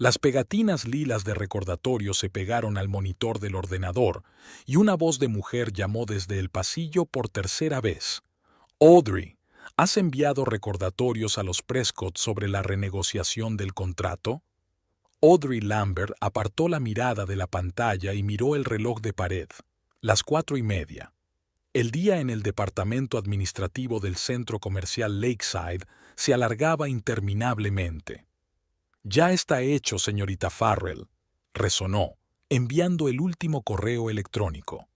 Las pegatinas lilas de recordatorio se pegaron al monitor del ordenador y una voz de mujer llamó desde el pasillo por tercera vez. Audrey, ¿has enviado recordatorios a los Prescott sobre la renegociación del contrato? Audrey Lambert apartó la mirada de la pantalla y miró el reloj de pared. Las 4:30. El día en el departamento administrativo del centro comercial Lakeside se alargaba interminablemente. «Ya está hecho, señorita Farrell», resonó, enviando el último correo electrónico.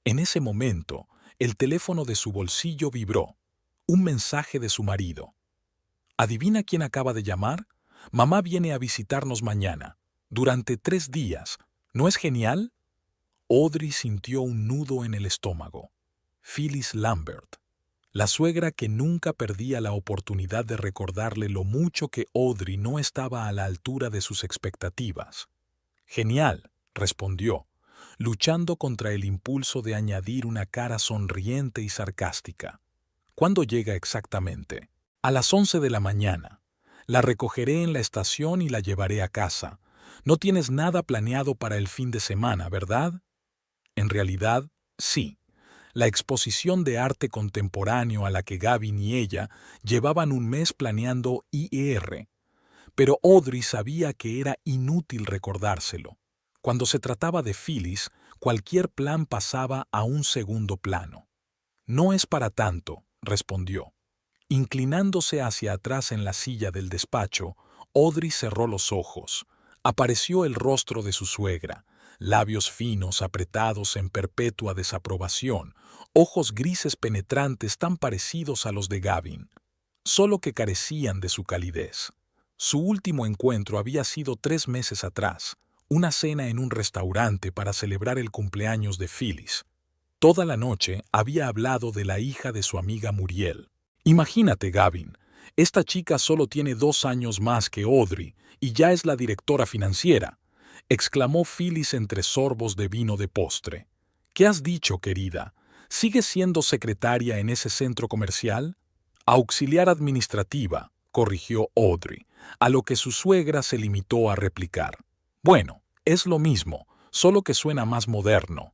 En ese momento, el teléfono de su bolsillo vibró. Un mensaje de su marido. «¿Adivina quién acaba de llamar? Mamá viene a visitarnos mañana, durante 3 días. ¿No es genial?» Audrey sintió un nudo en el estómago. Phyllis Lambert, la suegra que nunca perdía la oportunidad de recordarle lo mucho que Audrey no estaba a la altura de sus expectativas. «Genial», respondió, luchando contra el impulso de añadir una cara sonriente y sarcástica. «¿Cuándo llega exactamente?» «A las 11 de la mañana. La recogeré en la estación y la llevaré a casa. No tienes nada planeado para el fin de semana, ¿verdad?» En realidad, sí. La exposición de arte contemporáneo a la que Gavin y ella llevaban un mes planeando IR. Pero Audrey sabía que era inútil recordárselo. Cuando se trataba de Phyllis, cualquier plan pasaba a un segundo plano. «No es para tanto», respondió. Inclinándose hacia atrás en la silla del despacho, Audrey cerró los ojos. Apareció el rostro de su suegra, labios finos apretados en perpetua desaprobación, ojos grises penetrantes tan parecidos a los de Gavin, solo que carecían de su calidez. Su último encuentro había sido 3 meses atrás, una cena en un restaurante para celebrar el cumpleaños de Phyllis. Toda la noche había hablado de la hija de su amiga Muriel. «Imagínate, Gavin, esta chica solo tiene 2 años más que Audrey y ya es la directora financiera», exclamó Phyllis entre sorbos de vino de postre. «¿Qué has dicho, querida? ¿Sigues siendo secretaria en ese centro comercial?» «Auxiliar administrativa», corrigió Audrey, a lo que su suegra se limitó a replicar. «Bueno, es lo mismo, solo que suena más moderno.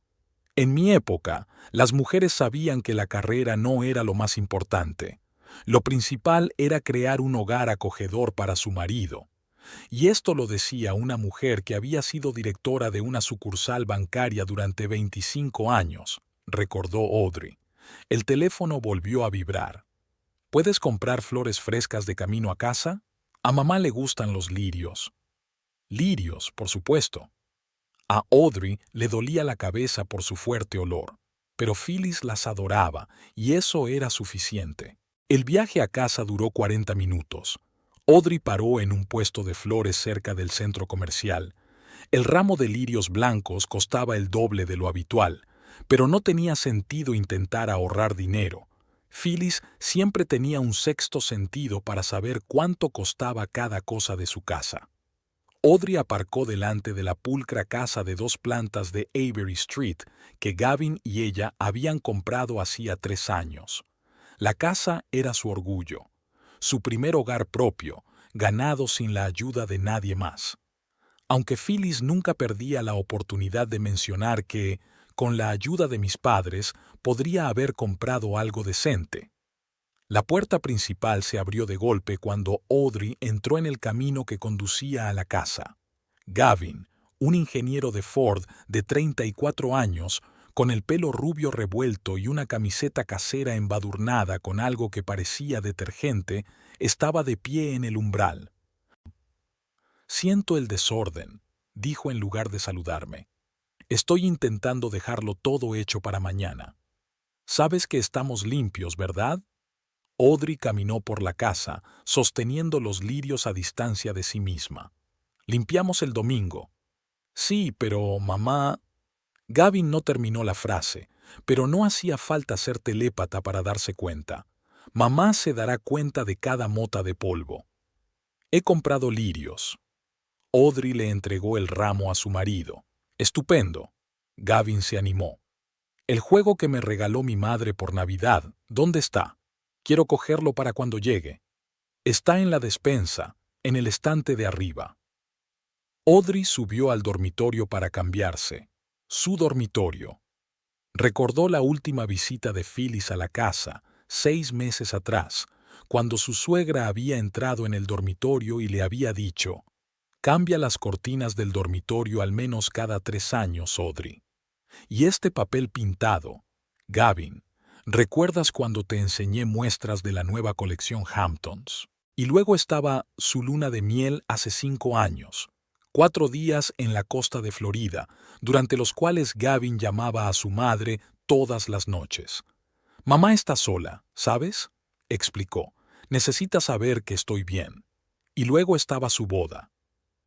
En mi época, las mujeres sabían que la carrera no era lo más importante. Lo principal era crear un hogar acogedor para su marido. Y esto lo decía una mujer que había sido directora de una sucursal bancaria durante 25 años», recordó Audrey. El teléfono volvió a vibrar. «¿Puedes comprar flores frescas de camino a casa? A mamá le gustan los lirios». «Lirios, por supuesto». A Audrey le dolía la cabeza por su fuerte olor, pero Phyllis las adoraba y eso era suficiente. El viaje a casa duró 40 minutos. Audrey paró en un puesto de flores cerca del centro comercial. El ramo de lirios blancos costaba el doble de lo habitual, pero no tenía sentido intentar ahorrar dinero. Phyllis siempre tenía un sexto sentido para saber cuánto costaba cada cosa de su casa. Audrey aparcó delante de la pulcra casa de 2 plantas de Avery Street que Gavin y ella habían comprado hacía 3 años. La casa era su orgullo, su primer hogar propio, ganado sin la ayuda de nadie más. Aunque Phyllis nunca perdía la oportunidad de mencionar que, con la ayuda de mis padres, podría haber comprado algo decente. La puerta principal se abrió de golpe cuando Audrey entró en el camino que conducía a la casa. Gavin, un ingeniero de Ford de 34 años, con el pelo rubio revuelto y una camiseta casera embadurnada con algo que parecía detergente, estaba de pie en el umbral. «Siento el desorden», dijo en lugar de saludarme. «Estoy intentando dejarlo todo hecho para mañana. Sabes que estamos limpios, ¿verdad?» Audrey caminó por la casa, sosteniendo los lirios a distancia de sí misma. «Limpiamos el domingo». «Sí, pero mamá...» Gavin no terminó la frase, pero no hacía falta ser telépata para darse cuenta. Mamá se dará cuenta de cada mota de polvo. «He comprado lirios». Audrey le entregó el ramo a su marido. «Estupendo». Gavin se animó. «El juego que me regaló mi madre por Navidad, ¿dónde está? Quiero cogerlo para cuando llegue». «Está en la despensa, en el estante de arriba». Audrey subió al dormitorio para cambiarse. Su dormitorio. Recordó la última visita de Phyllis a la casa, 6 meses atrás, cuando su suegra había entrado en el dormitorio y le había dicho: «Cambia las cortinas del dormitorio al menos cada 3 años, Audrey». Y este papel pintado, Gavin, ¿recuerdas cuando te enseñé muestras de la nueva colección Hamptons? Y luego estaba su luna de miel hace 5 años, 4 días en la costa de Florida, durante los cuales Gavin llamaba a su madre todas las noches. «Mamá está sola, ¿sabes?», explicó. «Necesita saber que estoy bien». Y luego estaba su boda.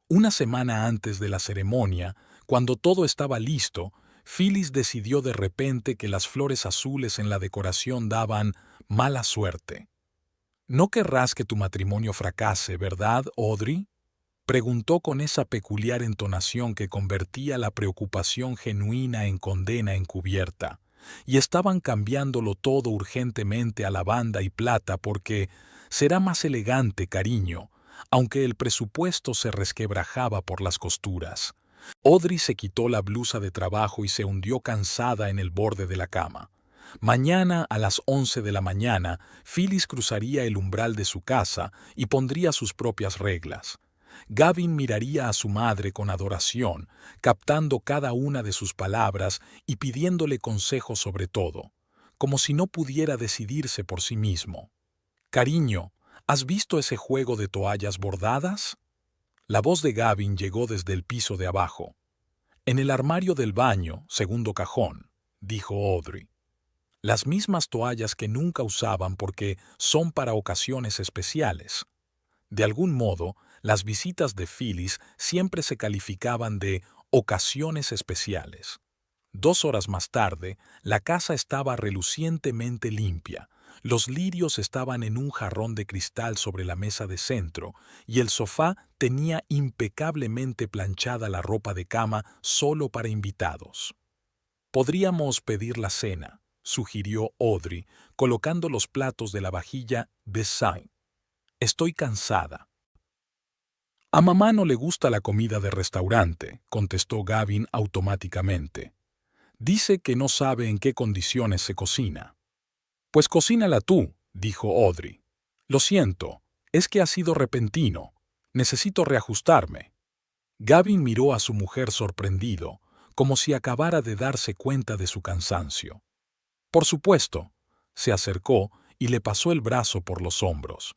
Una semana antes de la ceremonia, cuando todo estaba listo, Phyllis decidió de repente que las flores azules en la decoración daban mala suerte. «No querrás que tu matrimonio fracase, ¿verdad, Audrey?», preguntó con esa peculiar entonación que convertía la preocupación genuina en condena encubierta. Y estaban cambiándolo todo urgentemente a lavanda y plata porque será más elegante, cariño, aunque el presupuesto se resquebrajaba por las costuras. Audrey se quitó la blusa de trabajo y se hundió cansada en el borde de la cama. Mañana a las 11 de la mañana, Phyllis cruzaría el umbral de su casa y pondría sus propias reglas. Gavin miraría a su madre con adoración, captando cada una de sus palabras y pidiéndole consejo sobre todo, como si no pudiera decidirse por sí mismo. «Cariño, ¿has visto ese juego de toallas bordadas?». La voz de Gavin llegó desde el piso de abajo. «En el armario del baño, segundo cajón», dijo Audrey. «Las mismas toallas que nunca usaban porque son para ocasiones especiales». De algún modo, las visitas de Phyllis siempre se calificaban de ocasiones especiales. 2 horas más tarde, la casa estaba relucientemente limpia. Los lirios estaban en un jarrón de cristal sobre la mesa de centro y el sofá tenía impecablemente planchada la ropa de cama solo para invitados. «Podríamos pedir la cena», sugirió Audrey, colocando los platos de la vajilla de Saint. «Estoy cansada». «A mamá no le gusta la comida de restaurante», contestó Gavin automáticamente. «Dice que no sabe en qué condiciones se cocina». «Pues cocínala tú», dijo Audrey. «Lo siento, es que ha sido repentino. Necesito reajustarme». Gavin miró a su mujer sorprendido, como si acabara de darse cuenta de su cansancio. «Por supuesto», se acercó y le pasó el brazo por los hombros.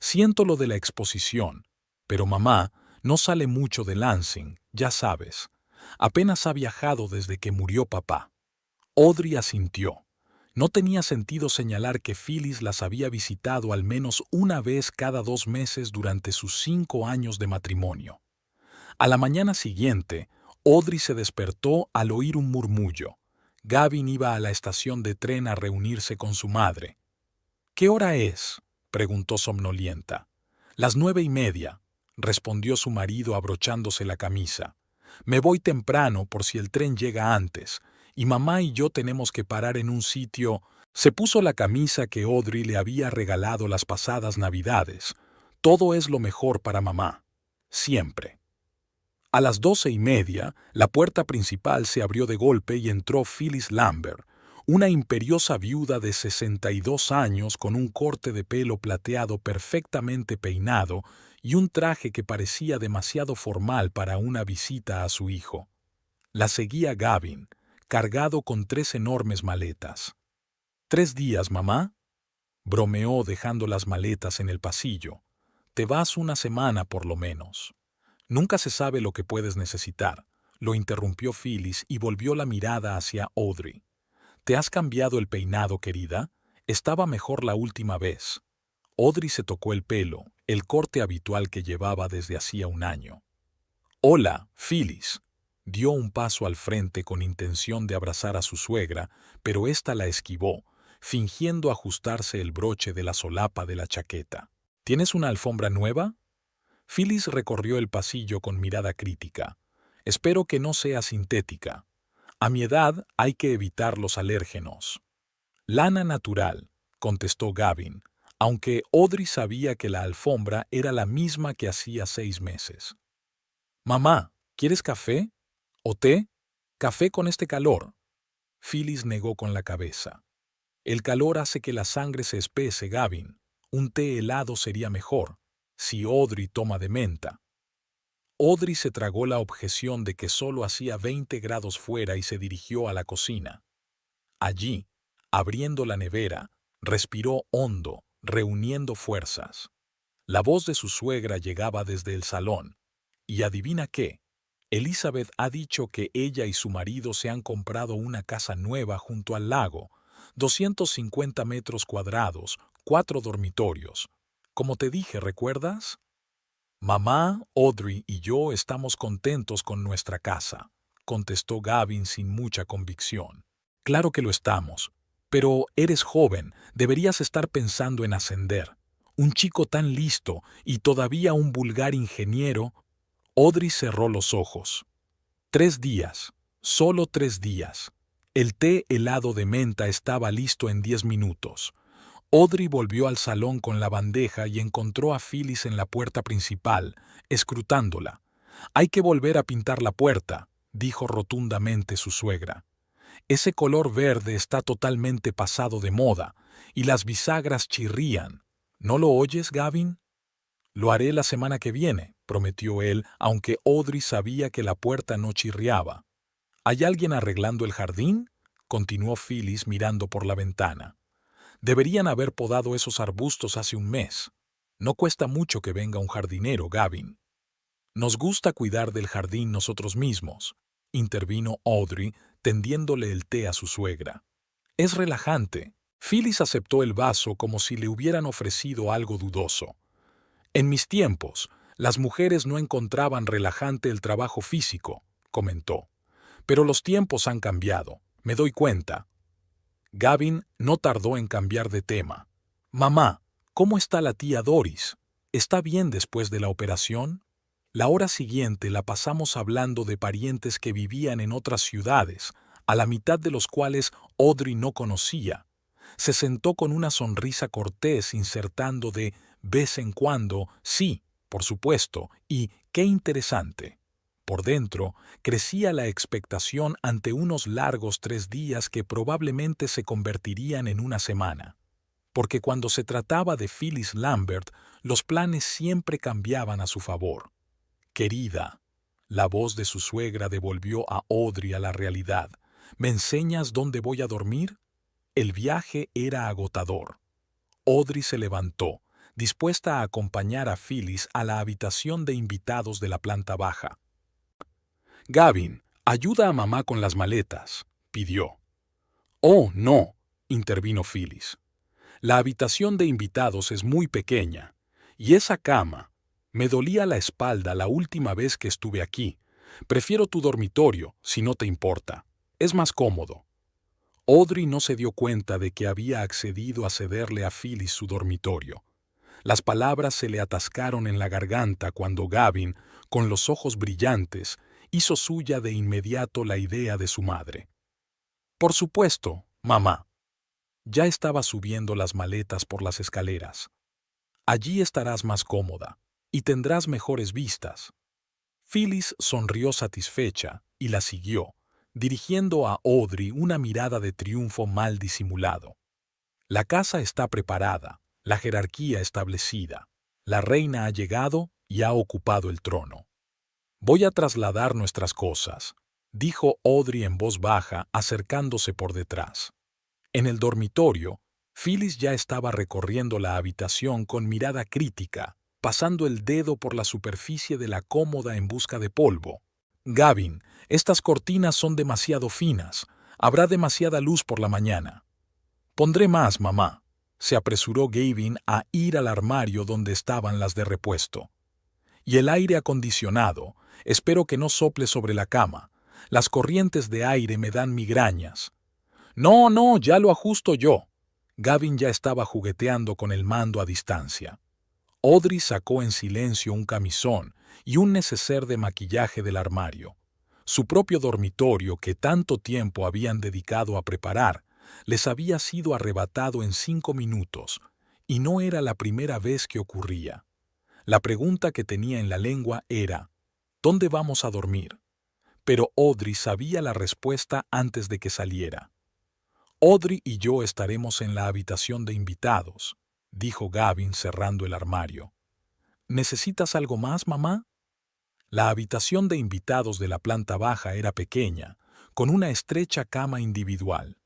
«Siento lo de la exposición, pero mamá no sale mucho de Lansing, ya sabes. Apenas ha viajado desde que murió papá». Audrey asintió. No tenía sentido señalar que Phyllis las había visitado al menos una vez cada 2 meses durante sus 5 años de matrimonio. A la mañana siguiente, Audrey se despertó al oír un murmullo. Gavin iba a la estación de tren a reunirse con su madre. «¿Qué hora es?», preguntó somnolienta. «Las 9:30», respondió su marido abrochándose la camisa. «Me voy temprano por si el tren llega antes, y mamá y yo tenemos que parar en un sitio». Se puso la camisa que Audrey le había regalado las pasadas Navidades. Todo es lo mejor para mamá. Siempre. A las 12:30, la puerta principal se abrió de golpe y entró Phyllis Lambert, una imperiosa viuda de 62 años con un corte de pelo plateado perfectamente peinado y un traje que parecía demasiado formal para una visita a su hijo. La seguía Gavin, cargado con 3 enormes maletas. «¿3 días, mamá?», bromeó dejando las maletas en el pasillo. «Te vas una semana por lo menos». «Nunca se sabe lo que puedes necesitar», lo interrumpió Phyllis y volvió la mirada hacia Audrey. «¿Te has cambiado el peinado, querida? Estaba mejor la última vez». Audrey se tocó el pelo, el corte habitual que llevaba desde hacía un año. «Hola, Phyllis». Dio un paso al frente con intención de abrazar a su suegra, pero ésta la esquivó, fingiendo ajustarse el broche de la solapa de la chaqueta. «¿Tienes una alfombra nueva?». Phyllis recorrió el pasillo con mirada crítica. «Espero que no sea sintética. A mi edad hay que evitar los alérgenos». «Lana natural», contestó Gavin, aunque Audrey sabía que la alfombra era la misma que hacía 6 meses. Mamá, ¿quieres café? ¿O té? ¿Café con este calor? Phyllis negó con la cabeza. El calor hace que la sangre se espese, Gavin. Un té helado sería mejor, si Audrey toma de menta. Audrey se tragó la objeción de que solo hacía 20 grados fuera y se dirigió a la cocina. Allí, abriendo la nevera, respiró hondo, reuniendo fuerzas. La voz de su suegra llegaba desde el salón. Y adivina qué, Elizabeth ha dicho que ella y su marido se han comprado una casa nueva junto al lago, 250 metros cuadrados, 4 dormitorios. Como te dije, ¿recuerdas? Mamá, Audrey y yo estamos contentos con nuestra casa, contestó Gavin sin mucha convicción. Claro que lo estamos, pero eres joven, deberías estar pensando en ascender. Un chico tan listo y todavía un vulgar ingeniero. Audrey cerró los ojos. 3 días, solo 3 días. El té helado de menta estaba listo en 10 minutos. Audrey volvió al salón con la bandeja y encontró a Phyllis en la puerta principal, escrutándola. «Hay que volver a pintar la puerta», dijo rotundamente su suegra. «Ese color verde está totalmente pasado de moda, y las bisagras chirrían. ¿No lo oyes, Gavin?» «Lo haré la semana que viene», prometió él, aunque Audrey sabía que la puerta no chirriaba. «¿Hay alguien arreglando el jardín?», continuó Phyllis mirando por la ventana. «Deberían haber podado esos arbustos hace un mes. No cuesta mucho que venga un jardinero, Gavin». «Nos gusta cuidar del jardín nosotros mismos», intervino Audrey, tendiéndole el té a su suegra. «Es relajante». Phyllis aceptó el vaso como si le hubieran ofrecido algo dudoso. «En mis tiempos, las mujeres no encontraban relajante el trabajo físico», comentó. «Pero los tiempos han cambiado, me doy cuenta». Gavin no tardó en cambiar de tema. «Mamá, ¿cómo está la tía Doris? ¿Está bien después de la operación?» La hora siguiente la pasamos hablando de parientes que vivían en otras ciudades, a la mitad de los cuales Audrey no conocía. Se sentó con una sonrisa cortés insertando de vez en cuando, sí, por supuesto, y qué interesante. Por dentro, crecía la expectación ante unos largos 3 días que probablemente se convertirían en una semana. Porque cuando se trataba de Phyllis Lambert, los planes siempre cambiaban a su favor. «Querida», la voz de su suegra devolvió a Audrey a la realidad. «¿Me enseñas dónde voy a dormir?» El viaje era agotador. Audrey se levantó, dispuesta a acompañar a Phyllis a la habitación de invitados de la planta baja. «Gavin, ayuda a mamá con las maletas», pidió. «Oh, no», intervino Phyllis. «La habitación de invitados es muy pequeña. Y esa cama. Me dolía la espalda la última vez que estuve aquí. Prefiero tu dormitorio, si no te importa. Es más cómodo». Audrey no se dio cuenta de que había accedido a cederle a Phyllis su dormitorio. Las palabras se le atascaron en la garganta cuando Gavin, con los ojos brillantes, hizo suya de inmediato la idea de su madre. «Por supuesto, mamá». Ya estaba subiendo las maletas por las escaleras. «Allí estarás más cómoda y tendrás mejores vistas». Phyllis sonrió satisfecha y la siguió, dirigiendo a Audrey una mirada de triunfo mal disimulado. «La casa está preparada, la jerarquía establecida. La reina ha llegado y ha ocupado el trono. Voy a trasladar nuestras cosas», dijo Audrey en voz baja, acercándose por detrás. En el dormitorio, Phyllis ya estaba recorriendo la habitación con mirada crítica, pasando el dedo por la superficie de la cómoda en busca de polvo. «Gavin, estas cortinas son demasiado finas. Habrá demasiada luz por la mañana». «Pondré más, mamá», se apresuró Gavin a ir al armario donde estaban las de repuesto. «Y el aire acondicionado, espero que no sople sobre la cama. Las corrientes de aire me dan migrañas». «No, no, ya lo ajusto yo». Gavin ya estaba jugueteando con el mando a distancia. Audrey sacó en silencio un camisón y un neceser de maquillaje del armario. Su propio dormitorio, que tanto tiempo habían dedicado a preparar, les había sido arrebatado en 5 minutos, y no era la primera vez que ocurría. La pregunta que tenía en la lengua era: ¿Dónde vamos a dormir? Pero Audrey sabía la respuesta antes de que saliera. Audrey y yo estaremos en la habitación de invitados, dijo Gavin cerrando el armario. ¿Necesitas algo más, mamá? La habitación de invitados de la planta baja era pequeña, con una estrecha cama individual.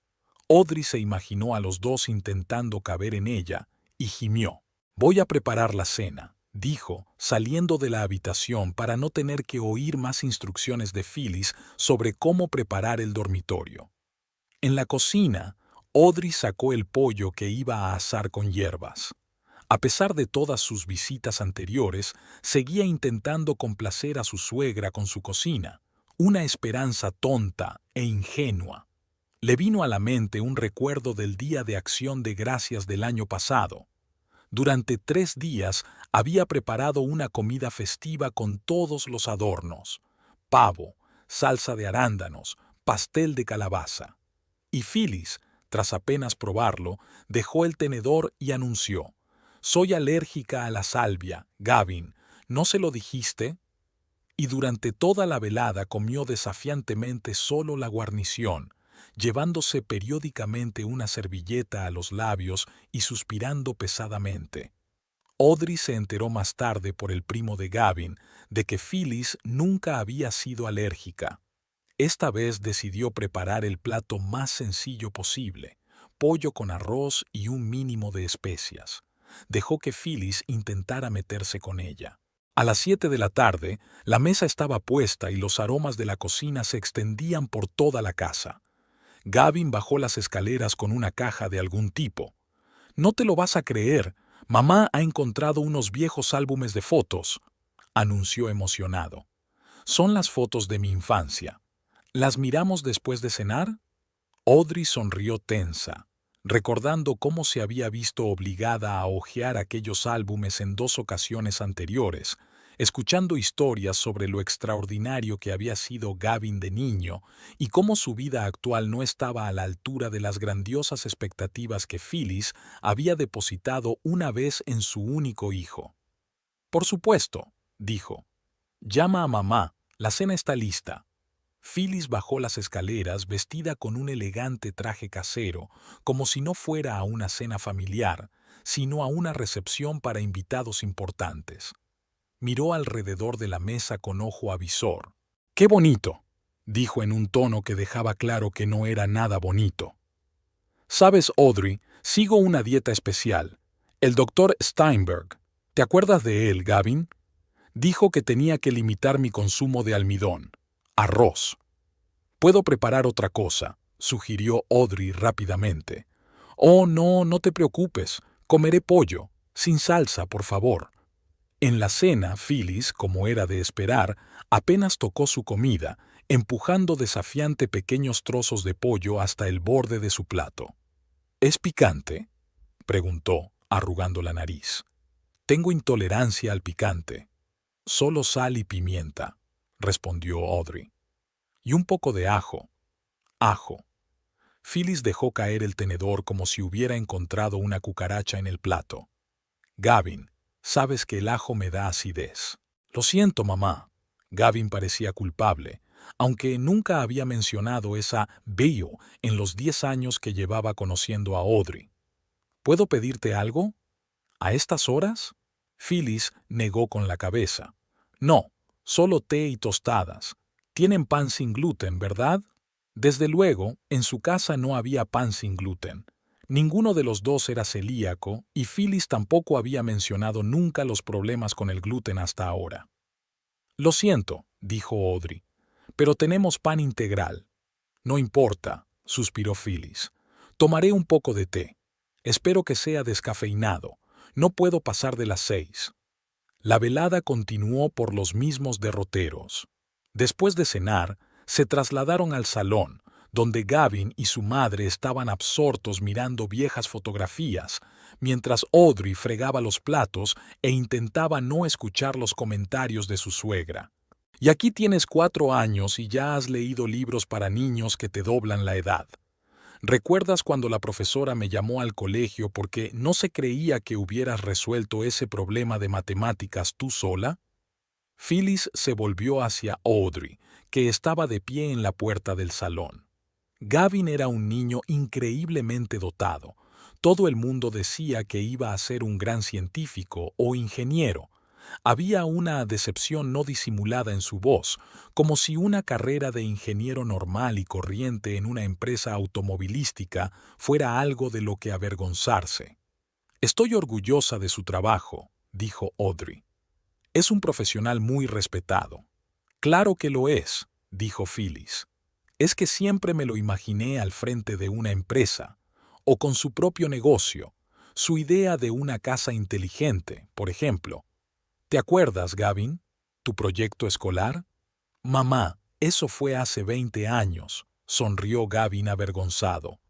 Audrey se imaginó a los dos intentando caber en ella y gimió. Voy a preparar la cena, dijo, saliendo de la habitación para no tener que oír más instrucciones de Phyllis sobre cómo preparar el dormitorio. En la cocina, Audrey sacó el pollo que iba a asar con hierbas. A pesar de todas sus visitas anteriores, seguía intentando complacer a su suegra con su cocina, una esperanza tonta e ingenua. Le vino a la mente un recuerdo del Día de Acción de Gracias del año pasado. Durante 3 días había preparado una comida festiva con todos los adornos: pavo, salsa de arándanos, pastel de calabaza. Y Phyllis, tras apenas probarlo, dejó el tenedor y anunció: «Soy alérgica a la salvia, Gavin, ¿no se lo dijiste?». Y durante toda la velada comió desafiantemente solo la guarnición, llevándose periódicamente una servilleta a los labios y suspirando pesadamente. Audrey se enteró más tarde por el primo de Gavin de que Phyllis nunca había sido alérgica. Esta vez decidió preparar el plato más sencillo posible: pollo con arroz y un mínimo de especias. Dejó que Phyllis intentara meterse con ella. A las 7 de la tarde, la mesa estaba puesta y los aromas de la cocina se extendían por toda la casa. Gavin bajó las escaleras con una caja de algún tipo. «No te lo vas a creer, mamá ha encontrado unos viejos álbumes de fotos», anunció emocionado. «Son las fotos de mi infancia. ¿Las miramos después de cenar?». Audrey sonrió tensa, recordando cómo se había visto obligada a hojear aquellos álbumes en 2 ocasiones anteriores, escuchando historias sobre lo extraordinario que había sido Gavin de niño y cómo su vida actual no estaba a la altura de las grandiosas expectativas que Phyllis había depositado una vez en su único hijo. «Por supuesto», dijo. «Llama a mamá, la cena está lista». Phyllis bajó las escaleras vestida con un elegante traje casero, como si no fuera a una cena familiar, sino a una recepción para invitados importantes. Miró alrededor de la mesa con ojo avisor. «¡Qué bonito!», dijo en un tono que dejaba claro que no era nada bonito. «Sabes, Audrey, sigo una dieta especial. El doctor Steinberg, ¿te acuerdas de él, Gavin? Dijo que tenía que limitar mi consumo de almidón. Arroz. «Puedo preparar otra cosa», sugirió Audrey rápidamente. «Oh, no, no te preocupes. Comeré pollo. Sin salsa, por favor». En la cena, Phyllis, como era de esperar, apenas tocó su comida, empujando desafiante pequeños trozos de pollo hasta el borde de su plato. «¿Es picante?», preguntó, arrugando la nariz. «Tengo intolerancia al picante». «Solo sal y pimienta», respondió Audrey. «Y un poco de ajo». «Ajo». Phyllis dejó caer el tenedor como si hubiera encontrado una cucaracha en el plato. «Gavin, sabes que el ajo me da acidez». «Lo siento, mamá». Gavin parecía culpable, aunque nunca había mencionado esa bio en los 10 años que llevaba conociendo a Audrey. «¿Puedo pedirte algo? ¿A estas horas?». Phyllis negó con la cabeza. «No, solo té y tostadas. Tienen pan sin gluten, ¿verdad?». Desde luego, en su casa no había pan sin gluten. Ninguno de los dos era celíaco y Phyllis tampoco había mencionado nunca los problemas con el gluten hasta ahora. «Lo siento», dijo Audrey, «pero tenemos pan integral». «No importa», suspiró Phyllis. «Tomaré un poco de té. Espero que sea descafeinado. No puedo pasar de las 6». La velada continuó por los mismos derroteros. Después de cenar, se trasladaron al salón, donde Gavin y su madre estaban absortos mirando viejas fotografías, mientras Audrey fregaba los platos e intentaba no escuchar los comentarios de su suegra. «Y aquí tienes 4 años y ya has leído libros para niños que te doblan la edad. ¿Recuerdas cuando la profesora me llamó al colegio porque no se creía que hubieras resuelto ese problema de matemáticas tú sola?». Phyllis se volvió hacia Audrey, que estaba de pie en la puerta del salón. Gavin era un niño increíblemente dotado. Todo el mundo decía que iba a ser un gran científico o ingeniero. Había una decepción no disimulada en su voz, como si una carrera de ingeniero normal y corriente en una empresa automovilística fuera algo de lo que avergonzarse. «Estoy orgullosa de su trabajo», dijo Audrey. «Es un profesional muy respetado». «Claro que lo es», dijo Phyllis. «Es que siempre me lo imaginé al frente de una empresa, o con su propio negocio, su idea de una casa inteligente, por ejemplo. ¿Te acuerdas, Gavin? ¿Tu proyecto escolar?» «Mamá, eso fue hace 20 años», sonrió Gavin avergonzado.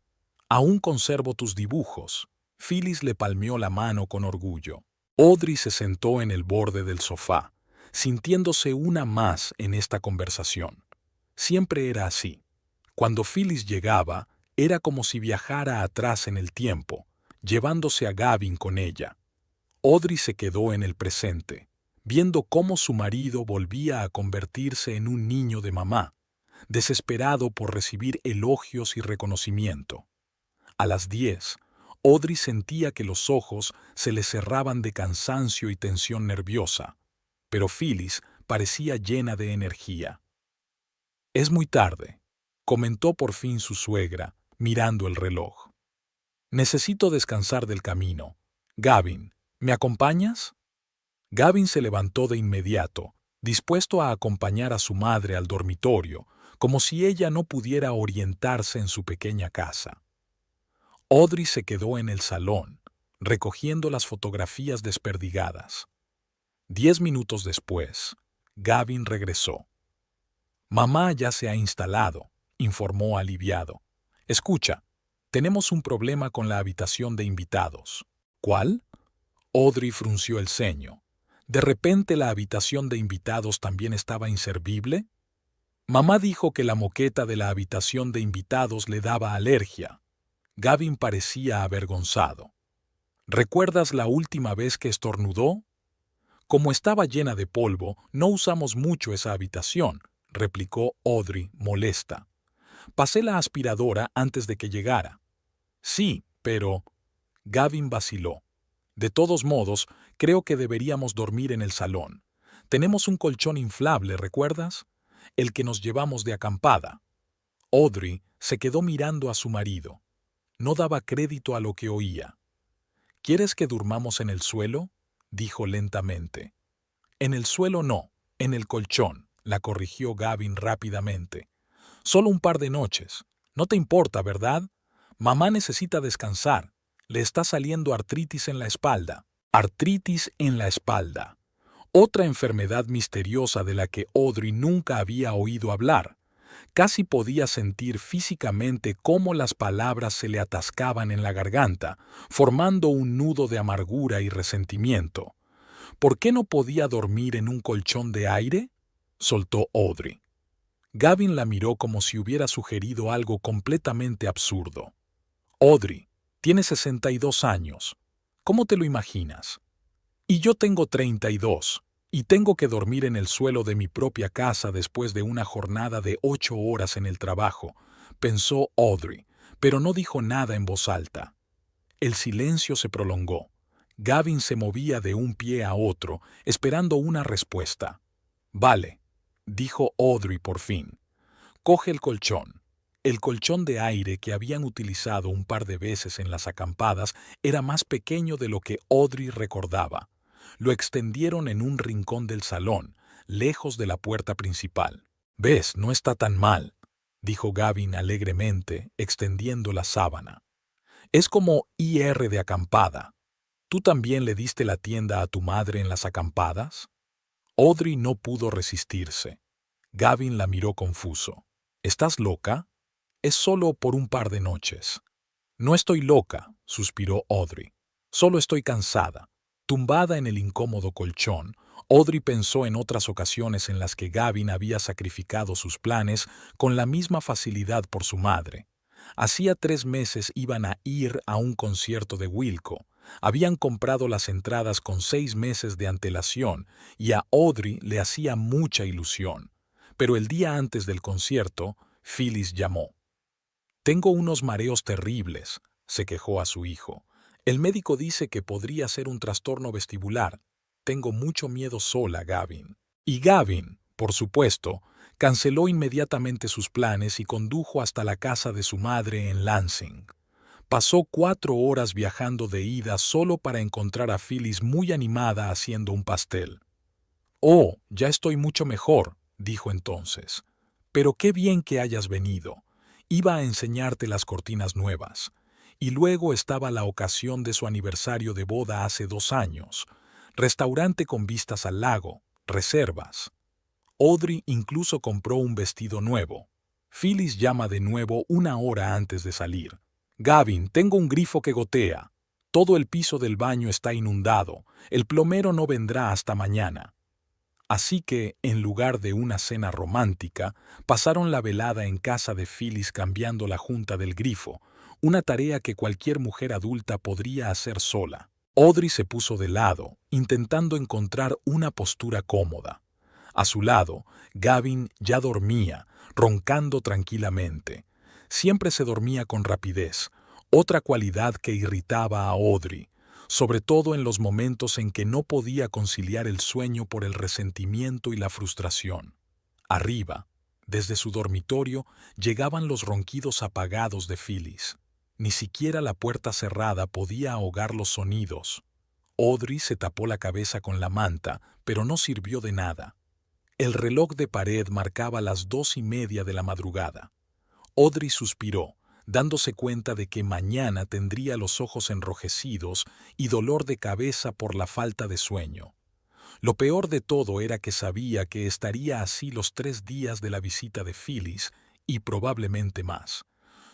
«Aún conservo tus dibujos». Phyllis le palmeó la mano con orgullo. Audrey se sentó en el borde del sofá, sintiéndose una más en esta conversación. Siempre era así. Cuando Phyllis llegaba, era como si viajara atrás en el tiempo, llevándose a Gavin con ella. Audrey se quedó en el presente, viendo cómo su marido volvía a convertirse en un niño de mamá, desesperado por recibir elogios y reconocimiento. A las 10, Audrey sentía que los ojos se le cerraban de cansancio y tensión nerviosa, pero Phyllis parecía llena de energía. «Es muy tarde», comentó por fin su suegra, mirando el reloj. «Necesito descansar del camino. Gavin, ¿me acompañas?» Gavin se levantó de inmediato, dispuesto a acompañar a su madre al dormitorio, como si ella no pudiera orientarse en su pequeña casa. Audrey se quedó en el salón, recogiendo las fotografías desperdigadas. 10 minutos después, Gavin regresó. «Mamá ya se ha instalado», informó aliviado. «Escucha, tenemos un problema con la habitación de invitados». «¿Cuál?» Audrey frunció el ceño. ¿De repente la habitación de invitados también estaba inservible? Mamá dijo que la moqueta de la habitación de invitados le daba alergia. Gavin parecía avergonzado. ¿Recuerdas la última vez que estornudó? Como estaba llena de polvo, no usamos mucho esa habitación, replicó Audrey, molesta. Pasé la aspiradora antes de que llegara. Sí, pero... Gavin vaciló. De todos modos, creo que deberíamos dormir en el salón. Tenemos un colchón inflable, ¿recuerdas? El que nos llevamos de acampada. Audrey se quedó mirando a su marido. No daba crédito a lo que oía. ¿Quieres que durmamos en el suelo?, dijo lentamente. En el suelo no, en el colchón, la corrigió Gavin rápidamente. Solo un par de noches. No te importa, ¿verdad? Mamá necesita descansar. Le está saliendo artritis en la espalda. Artritis en la espalda. Otra enfermedad misteriosa de la que Audrey nunca había oído hablar. Casi podía sentir físicamente cómo las palabras se le atascaban en la garganta, formando un nudo de amargura y resentimiento. ¿Por qué no podía dormir en un colchón de aire?, soltó Audrey. Gavin la miró como si hubiera sugerido algo completamente absurdo. Audrey, tienes 62 años. ¿Cómo te lo imaginas? Y yo tengo 32. Y tengo que dormir en el suelo de mi propia casa después de una jornada de 8 horas en el trabajo, pensó Audrey, pero no dijo nada en voz alta. El silencio se prolongó. Gavin se movía de un pie a otro, esperando una respuesta. «Vale», dijo Audrey por fin. «Coge el colchón». El colchón de aire que habían utilizado un par de veces en las acampadas era más pequeño de lo que Audrey recordaba. Lo extendieron en un rincón del salón, lejos de la puerta principal. «¿Ves? No está tan mal», dijo Gavin alegremente, extendiendo la sábana. «Es como IR de acampada. ¿Tú también le diste la tienda a tu madre en las acampadas?» Audrey no pudo resistirse. Gavin la miró confuso. «¿Estás loca? Es solo por un par de noches». «No estoy loca», suspiró Audrey. «Solo estoy cansada». Tumbada en el incómodo colchón, Audrey pensó en otras ocasiones en las que Gavin había sacrificado sus planes con la misma facilidad por su madre. Hacía 3 meses iban a ir a un concierto de Wilco. Habían comprado las entradas con 6 meses de antelación y a Audrey le hacía mucha ilusión. Pero el día antes del concierto, Phyllis llamó. «Tengo unos mareos terribles», se quejó a su hijo. «El médico dice que podría ser un trastorno vestibular. Tengo mucho miedo sola, Gavin». Y Gavin, por supuesto, canceló inmediatamente sus planes y condujo hasta la casa de su madre en Lansing. Pasó 4 horas viajando de ida solo para encontrar a Phyllis muy animada haciendo un pastel. «Oh, ya estoy mucho mejor», dijo entonces. «Pero qué bien que hayas venido. Iba a enseñarte las cortinas nuevas». Y luego estaba la ocasión de su aniversario de boda hace 2 años. Restaurante con vistas al lago, reservas. Audrey incluso compró un vestido nuevo. Phyllis llama de nuevo 1 hora antes de salir. «Gavin, tengo un grifo que gotea. Todo el piso del baño está inundado. El plomero no vendrá hasta mañana». Así que, en lugar de una cena romántica, pasaron la velada en casa de Phyllis cambiando la junta del grifo, una tarea que cualquier mujer adulta podría hacer sola. Audrey se puso de lado, intentando encontrar una postura cómoda. A su lado, Gavin ya dormía, roncando tranquilamente. Siempre se dormía con rapidez, otra cualidad que irritaba a Audrey, sobre todo en los momentos en que no podía conciliar el sueño por el resentimiento y la frustración. Arriba, desde su dormitorio, llegaban los ronquidos apagados de Phyllis. Ni siquiera la puerta cerrada podía ahogar los sonidos. Audrey se tapó la cabeza con la manta, pero no sirvió de nada. El reloj de pared marcaba las 2:30 de la madrugada. Audrey suspiró, dándose cuenta de que mañana tendría los ojos enrojecidos y dolor de cabeza por la falta de sueño. Lo peor de todo era que sabía que estaría así los 3 días de la visita de Phyllis y probablemente más.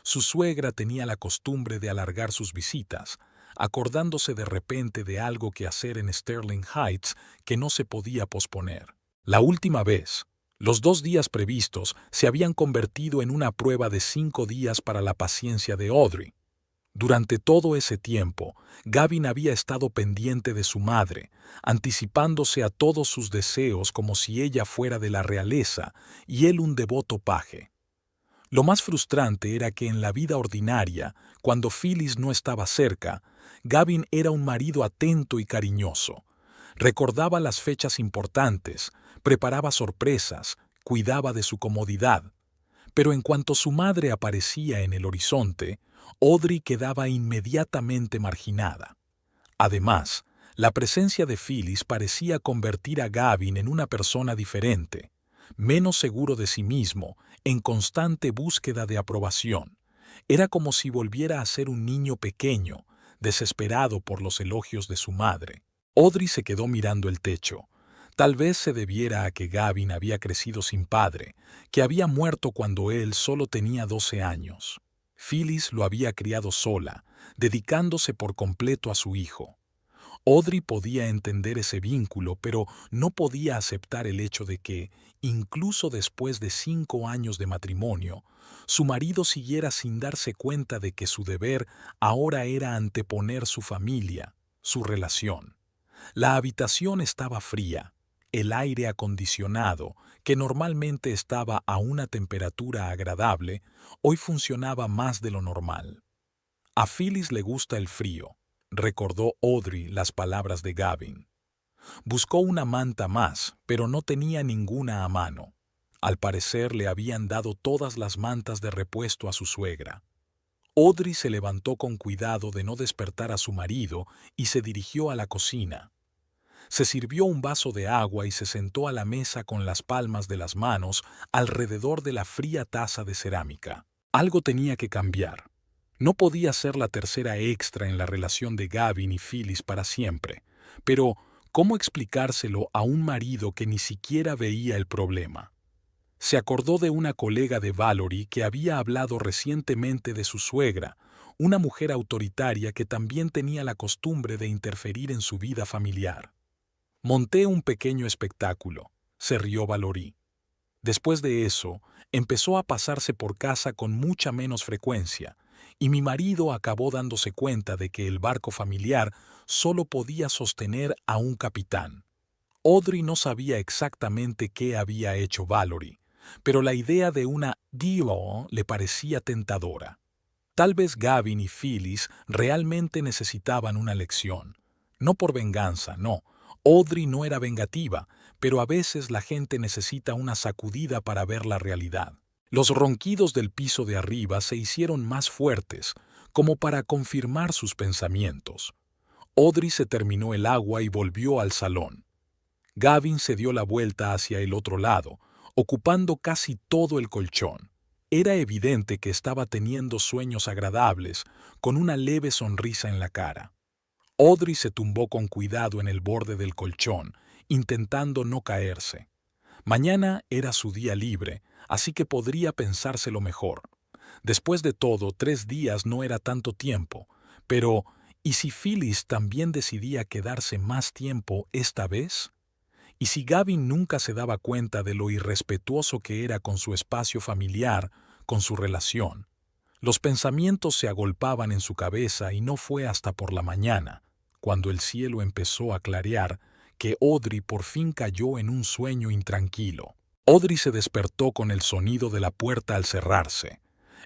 Su suegra tenía la costumbre de alargar sus visitas, acordándose de repente de algo que hacer en Sterling Heights que no se podía posponer. La última vez, los 2 días previstos se habían convertido en una prueba de 5 días para la paciencia de Audrey. Durante todo ese tiempo, Gavin había estado pendiente de su madre, anticipándose a todos sus deseos como si ella fuera de la realeza y él un devoto paje. Lo más frustrante era que en la vida ordinaria, cuando Phyllis no estaba cerca, Gavin era un marido atento y cariñoso. Recordaba las fechas importantes, preparaba sorpresas, cuidaba de su comodidad. Pero en cuanto su madre aparecía en el horizonte, Audrey quedaba inmediatamente marginada. Además, la presencia de Phyllis parecía convertir a Gavin en una persona diferente, menos seguro de sí mismo, en constante búsqueda de aprobación. Era como si volviera a ser un niño pequeño, desesperado por los elogios de su madre. Audrey se quedó mirando el techo. Tal vez se debiera a que Gavin había crecido sin padre, que había muerto cuando él solo tenía 12 años. Phyllis lo había criado sola, dedicándose por completo a su hijo. Audrey podía entender ese vínculo, pero no podía aceptar el hecho de que, incluso después de 5 años de matrimonio, su marido siguiera sin darse cuenta de que su deber ahora era anteponer su familia, su relación. La habitación estaba fría. El aire acondicionado, que normalmente estaba a una temperatura agradable, hoy funcionaba más de lo normal. A Phyllis le gusta el frío, recordó Audrey las palabras de Gavin. Buscó una manta más, pero no tenía ninguna a mano. Al parecer le habían dado todas las mantas de repuesto a su suegra. Audrey se levantó con cuidado de no despertar a su marido y se dirigió a la cocina. Se sirvió un vaso de agua y se sentó a la mesa con las palmas de las manos alrededor de la fría taza de cerámica. Algo tenía que cambiar. No podía ser la tercera extra en la relación de Gavin y Phyllis para siempre, pero ¿cómo explicárselo a un marido que ni siquiera veía el problema? Se acordó de una colega de Valerie que había hablado recientemente de su suegra, una mujer autoritaria que también tenía la costumbre de interferir en su vida familiar. «Monté un pequeño espectáculo», se rió Valerie. Después de eso, empezó a pasarse por casa con mucha menos frecuencia, y mi marido acabó dándose cuenta de que el barco familiar solo podía sostener a un capitán. Audrey no sabía exactamente qué había hecho Valerie, pero la idea de una deal le parecía tentadora. Tal vez Gavin y Phyllis realmente necesitaban una lección. No por venganza, no. Audrey no era vengativa, pero a veces la gente necesita una sacudida para ver la realidad. Los ronquidos del piso de arriba se hicieron más fuertes, como para confirmar sus pensamientos. Audrey se terminó el agua y volvió al salón. Gavin se dio la vuelta hacia el otro lado, ocupando casi todo el colchón. Era evidente que estaba teniendo sueños agradables, con una leve sonrisa en la cara. Audrey se tumbó con cuidado en el borde del colchón, intentando no caerse. Mañana era su día libre, así que podría pensárselo mejor. Después de todo, 3 días no era tanto tiempo, pero ¿y si Phyllis también decidía quedarse más tiempo esta vez? ¿Y si Gavin nunca se daba cuenta de lo irrespetuoso que era con su espacio familiar, con su relación? Los pensamientos se agolpaban en su cabeza y no fue hasta por la mañana, cuando el cielo empezó a clarear, que Audrey por fin cayó en un sueño intranquilo. Audrey se despertó con el sonido de la puerta al cerrarse.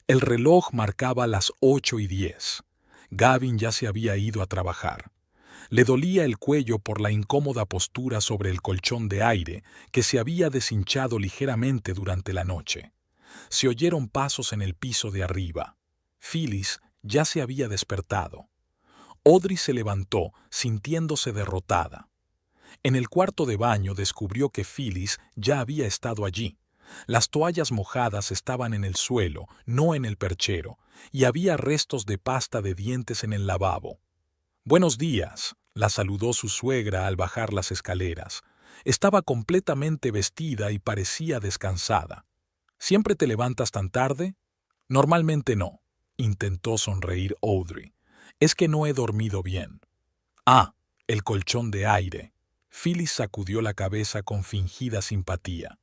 El reloj marcaba las 8:10. Gavin ya se había ido a trabajar. Le dolía el cuello por la incómoda postura sobre el colchón de aire que se había deshinchado ligeramente durante la noche. Se oyeron pasos en el piso de arriba. Phyllis ya se había despertado. Audrey se levantó, sintiéndose derrotada. En el cuarto de baño descubrió que Phyllis ya había estado allí. Las toallas mojadas estaban en el suelo, no en el perchero, y había restos de pasta de dientes en el lavabo. «Buenos días», la saludó su suegra al bajar las escaleras. Estaba completamente vestida y parecía descansada. «¿Siempre te levantas tan tarde?» «Normalmente no», intentó sonreír Audrey. «Es que no he dormido bien». «Ah, el colchón de aire». Phyllis sacudió la cabeza con fingida simpatía.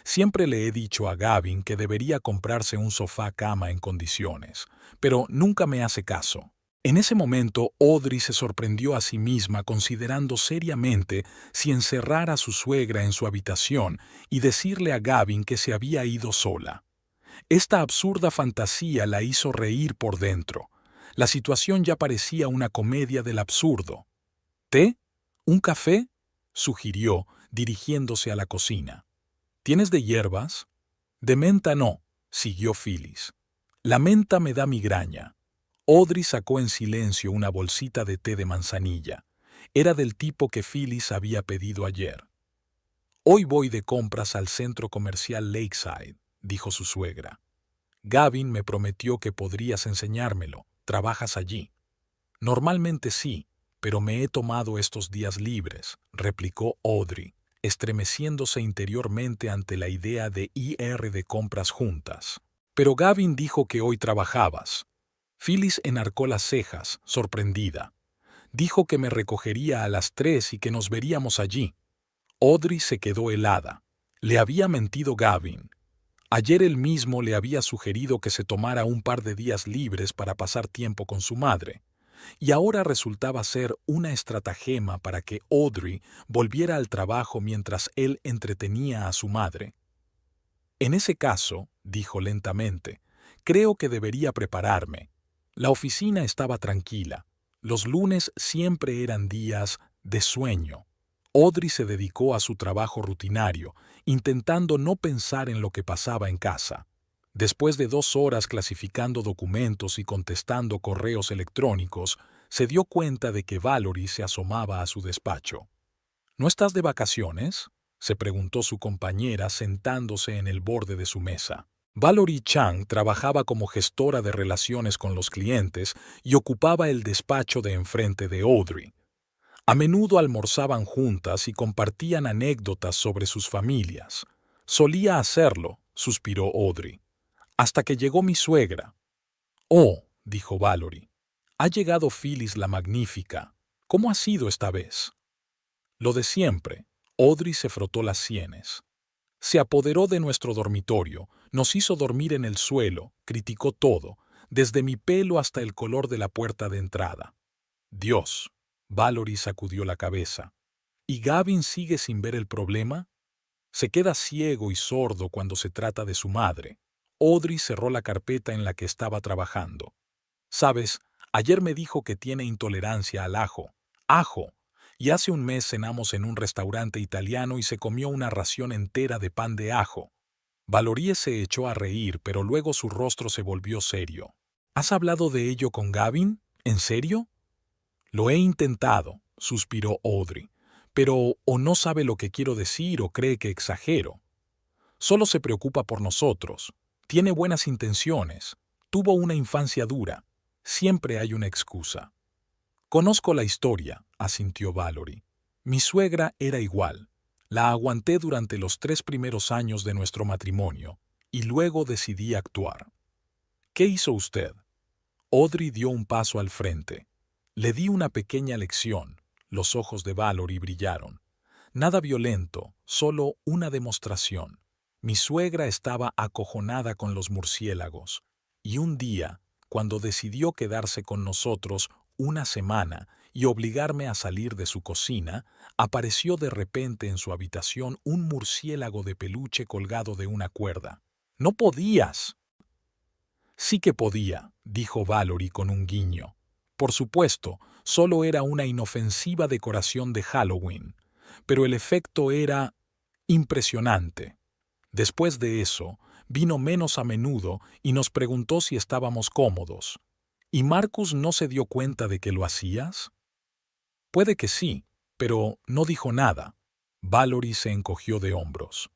«Siempre le he dicho a Gavin que debería comprarse un sofá cama en condiciones, pero nunca me hace caso». En ese momento, Audrey se sorprendió a sí misma considerando seriamente si encerrar a su suegra en su habitación y decirle a Gavin que se había ido sola. Esta absurda fantasía la hizo reír por dentro. La situación ya parecía una comedia del absurdo. «¿Té? ¿Un café?», sugirió, dirigiéndose a la cocina. «¿Tienes de hierbas?» «De menta no», siguió Phyllis. «La menta me da migraña». Audrey sacó en silencio una bolsita de té de manzanilla. Era del tipo que Phyllis había pedido ayer. «Hoy voy de compras al centro comercial Lakeside», dijo su suegra. «Gavin me prometió que podrías enseñármelo. ¿Trabajas allí?» «Normalmente sí, pero me he tomado estos días libres», replicó Audrey, estremeciéndose interiormente ante la idea de ir de compras juntas. «Pero Gavin dijo que hoy trabajabas». Phyllis enarcó las cejas, sorprendida. «Dijo que me recogería a las 3 y que nos veríamos allí». Audrey se quedó helada. Le había mentido Gavin. Ayer él mismo le había sugerido que se tomara un par de días libres para pasar tiempo con su madre. Y ahora resultaba ser una estratagema para que Audrey volviera al trabajo mientras él entretenía a su madre. «En ese caso», dijo lentamente, «creo que debería prepararme». La oficina estaba tranquila. Los lunes siempre eran días de sueño. Audrey se dedicó a su trabajo rutinario, intentando no pensar en lo que pasaba en casa. Después de 2 horas clasificando documentos y contestando correos electrónicos, se dio cuenta de que Valerie se asomaba a su despacho. «¿No estás de vacaciones?», se preguntó su compañera sentándose en el borde de su mesa. Valerie Chang trabajaba como gestora de relaciones con los clientes y ocupaba el despacho de enfrente de Audrey. A menudo almorzaban juntas y compartían anécdotas sobre sus familias. «Solía hacerlo», suspiró Audrey, «hasta que llegó mi suegra». «Oh», dijo Valerie, «ha llegado Phyllis la magnífica. ¿Cómo ha sido esta vez?» «Lo de siempre». Audrey se frotó las sienes. «Se apoderó de nuestro dormitorio, nos hizo dormir en el suelo, criticó todo, desde mi pelo hasta el color de la puerta de entrada. Dios. Valerie sacudió la cabeza. ¿Y Gavin sigue sin ver el problema? Se queda ciego y sordo cuando se trata de su madre. Audrey cerró la carpeta en la que estaba trabajando. Sabes, ayer me dijo que tiene intolerancia al ajo. ¡Ajo! Y hace un mes cenamos en un restaurante italiano y se comió una ración entera de pan de ajo. Valerie se echó a reír, pero luego su rostro se volvió serio. ¿Has hablado de ello con Gavin? ¿En serio? Lo he intentado, suspiró Audrey, pero o no sabe lo que quiero decir o cree que exagero. Solo se preocupa por nosotros. Tiene buenas intenciones. Tuvo una infancia dura. Siempre hay una excusa. Conozco la historia, asintió Valerie. Mi suegra era igual. La aguanté durante los 3 primeros años de nuestro matrimonio, y luego decidí actuar. ¿Qué hizo usted? Audrey dio un paso al frente. Le di una pequeña lección. Los ojos de Valerie brillaron. Nada violento, solo una demostración. Mi suegra estaba acojonada con los murciélagos, y un día, cuando decidió quedarse con nosotros una semana y obligarme a salir de su cocina, apareció de repente en su habitación un murciélago de peluche colgado de una cuerda. ¡No podías! Sí que podía, dijo Valerie con un guiño. Por supuesto, solo era una inofensiva decoración de Halloween, pero el efecto era impresionante. Después de eso, vino menos a menudo y nos preguntó si estábamos cómodos. ¿Y Marcus no se dio cuenta de que lo hacías? Puede que sí, pero no dijo nada. Valerie se encogió de hombros.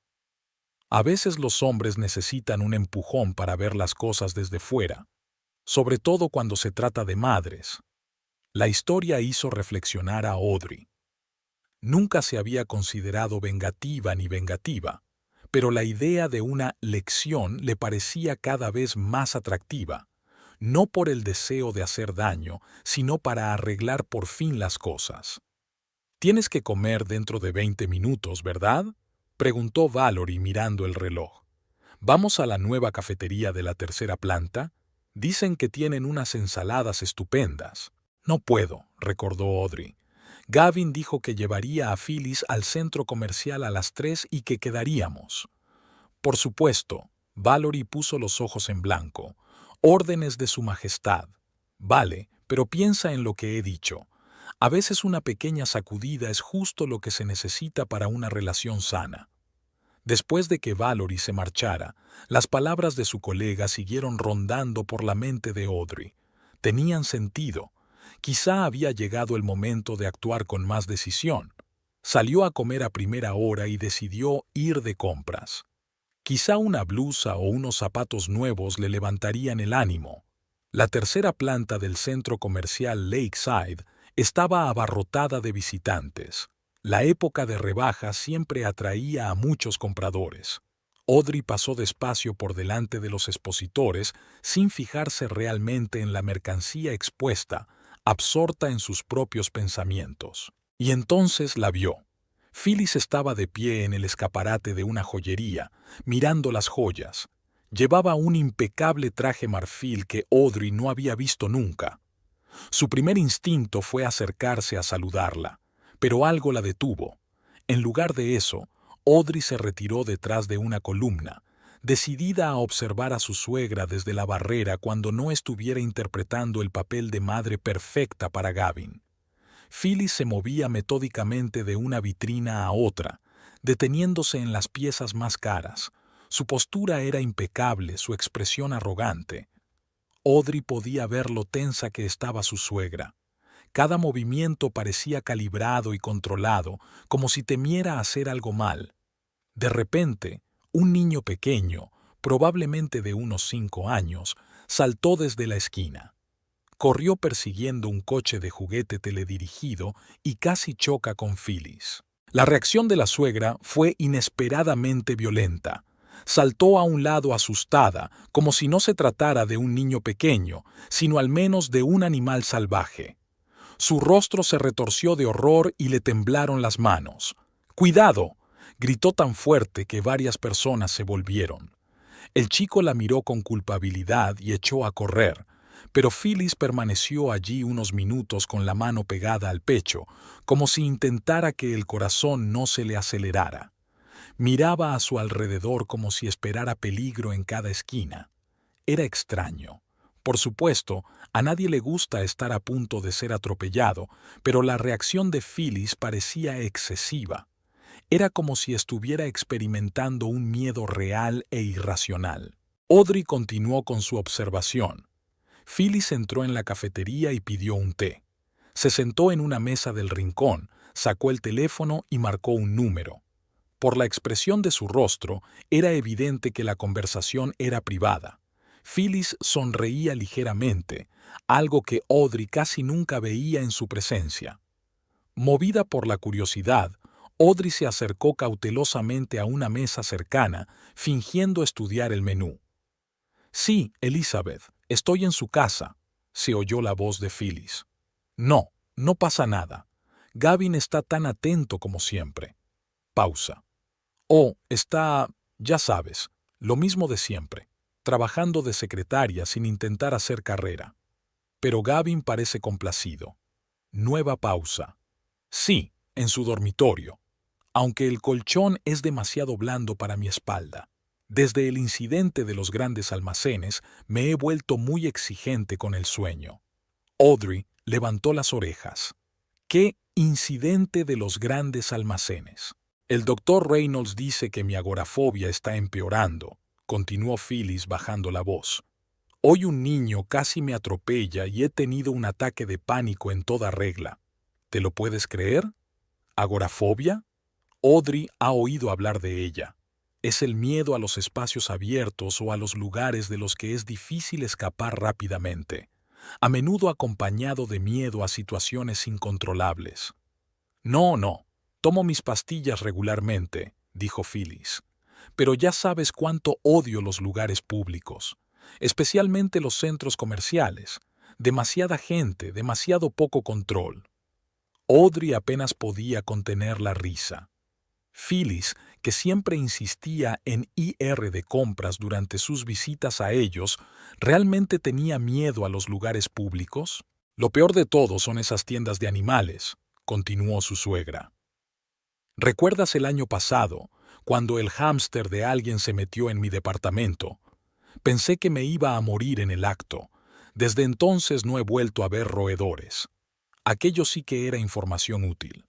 A veces los hombres necesitan un empujón para ver las cosas desde fuera, sobre todo cuando se trata de madres. La historia hizo reflexionar a Audrey. Nunca se había considerado vengativa ni vengativa, pero la idea de una lección le parecía cada vez más atractiva, no por el deseo de hacer daño, sino para arreglar por fin las cosas. «Tienes que comer dentro de 20 minutos, ¿verdad?», preguntó Valerie mirando el reloj. «¿Vamos a la nueva cafetería de la tercera planta? Dicen que tienen unas ensaladas estupendas». «No puedo», recordó Audrey. «Gavin dijo que llevaría a Phyllis al centro comercial a las 3 y que quedaríamos». «Por supuesto», Valerie puso los ojos en blanco. «Órdenes de su majestad». «Vale, pero piensa en lo que he dicho. A veces una pequeña sacudida es justo lo que se necesita para una relación sana». Después de que Valerie se marchara, las palabras de su colega siguieron rondando por la mente de Audrey. Tenían sentido. Quizá había llegado el momento de actuar con más decisión. Salió a comer a primera hora y decidió ir de compras. Quizá una blusa o unos zapatos nuevos le levantarían el ánimo. La tercera planta del centro comercial Lakeside estaba abarrotada de visitantes. La época de rebajas siempre atraía a muchos compradores. Audrey pasó despacio por delante de los expositores sin fijarse realmente en la mercancía expuesta, absorta en sus propios pensamientos. Y entonces la vio. Phyllis estaba de pie en el escaparate de una joyería, mirando las joyas. Llevaba un impecable traje marfil que Audrey no había visto nunca. Su primer instinto fue acercarse a saludarla, pero algo la detuvo. En lugar de eso, Audrey se retiró detrás de una columna, decidida a observar a su suegra desde la barrera cuando no estuviera interpretando el papel de madre perfecta para Gavin. Phyllis se movía metódicamente de una vitrina a otra, deteniéndose en las piezas más caras. Su postura era impecable, su expresión arrogante. Audrey podía ver lo tensa que estaba su suegra. Cada movimiento parecía calibrado y controlado, como si temiera hacer algo mal. De repente, un niño pequeño, probablemente de unos 5 años, saltó desde la esquina. Corrió persiguiendo un coche de juguete teledirigido y casi choca con Phyllis. La reacción de la suegra fue inesperadamente violenta. Saltó a un lado asustada, como si no se tratara de un niño pequeño, sino al menos de un animal salvaje. Su rostro se retorció de horror y le temblaron las manos. «¡Cuidado!», gritó tan fuerte que varias personas se volvieron. El chico la miró con culpabilidad y echó a correr, pero Phyllis permaneció allí unos minutos con la mano pegada al pecho, como si intentara que el corazón no se le acelerara. Miraba a su alrededor como si esperara peligro en cada esquina. Era extraño. Por supuesto, a nadie le gusta estar a punto de ser atropellado, pero la reacción de Phyllis parecía excesiva. Era como si estuviera experimentando un miedo real e irracional. Audrey continuó con su observación. Phyllis entró en la cafetería y pidió un té. Se sentó en una mesa del rincón, sacó el teléfono y marcó un número. Por la expresión de su rostro, era evidente que la conversación era privada. Phyllis sonreía ligeramente, algo que Audrey casi nunca veía en su presencia. Movida por la curiosidad, Audrey se acercó cautelosamente a una mesa cercana, fingiendo estudiar el menú. «Sí, Elizabeth, estoy en su casa», se oyó la voz de Phyllis. «No, no pasa nada. Gavin está tan atento como siempre». Pausa. «Oh, está, ya sabes, lo mismo de siempre, trabajando de secretaria sin intentar hacer carrera». Pero Gavin parece complacido. Nueva pausa. «Sí, en su dormitorio, aunque el colchón es demasiado blando para mi espalda. Desde el incidente de los grandes almacenes me he vuelto muy exigente con el sueño». Audrey levantó las orejas. «¿Qué incidente de los grandes almacenes?» «El doctor Reynolds dice que mi agorafobia está empeorando», continuó Phyllis bajando la voz. «Hoy un niño casi me atropella y he tenido un ataque de pánico en toda regla. ¿Te lo puedes creer? ¿Agorafobia?» Audrey ha oído hablar de ella. Es el miedo a los espacios abiertos o a los lugares de los que es difícil escapar rápidamente, a menudo acompañado de miedo a situaciones incontrolables. «No, tomo mis pastillas regularmente», dijo Phyllis. «Pero ya sabes cuánto odio los lugares públicos, especialmente los centros comerciales. Demasiada gente, demasiado poco control». Audrey apenas podía contener la risa. Phyllis, que siempre insistía en ir de compras durante sus visitas a ellos, ¿realmente tenía miedo a los lugares públicos? «Lo peor de todo son esas tiendas de animales», continuó su suegra. «¿Recuerdas el año pasado, cuando el hámster de alguien se metió en mi departamento? Pensé que me iba a morir en el acto. Desde entonces no he vuelto a ver roedores». Aquello sí que era información útil.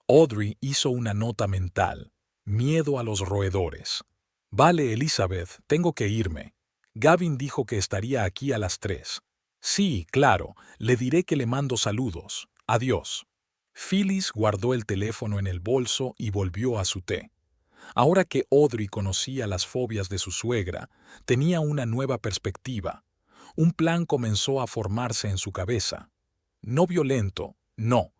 Audrey hizo una nota mental. Miedo a los roedores. «Vale, Elizabeth, tengo que irme. Gavin dijo que estaría aquí a las 3. Sí, claro, le diré que le mando saludos. Adiós». Phyllis guardó el teléfono en el bolso y volvió a su té. Ahora que Audrey conocía las fobias de su suegra, tenía una nueva perspectiva. Un plan comenzó a formarse en su cabeza. No violento, no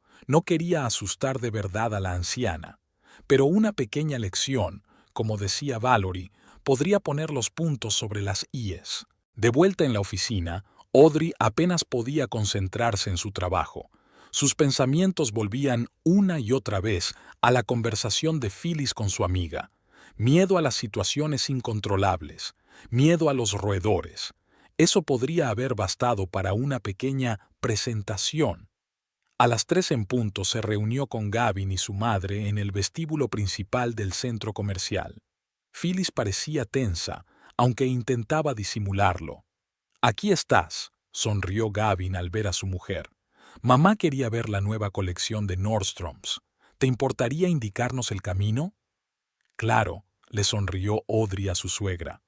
quería asustar de verdad a la anciana, pero una pequeña lección, como decía Valerie, podría poner los puntos sobre las íes. De vuelta en la oficina, Audrey apenas podía concentrarse en su trabajo. Sus pensamientos volvían una y otra vez a la conversación de Phyllis con su amiga. Miedo a las situaciones incontrolables, miedo a los roedores. Eso podría haber bastado para una pequeña presentación. A las 3 en punto se reunió con Gavin y su madre en el vestíbulo principal del centro comercial. Phyllis parecía tensa, aunque intentaba disimularlo. «Aquí estás», sonrió Gavin al ver a su mujer. «Mamá quería ver la nueva colección de Nordstrom's. ¿Te importaría indicarnos el camino?» «Claro», le sonrió Audrey a su suegra.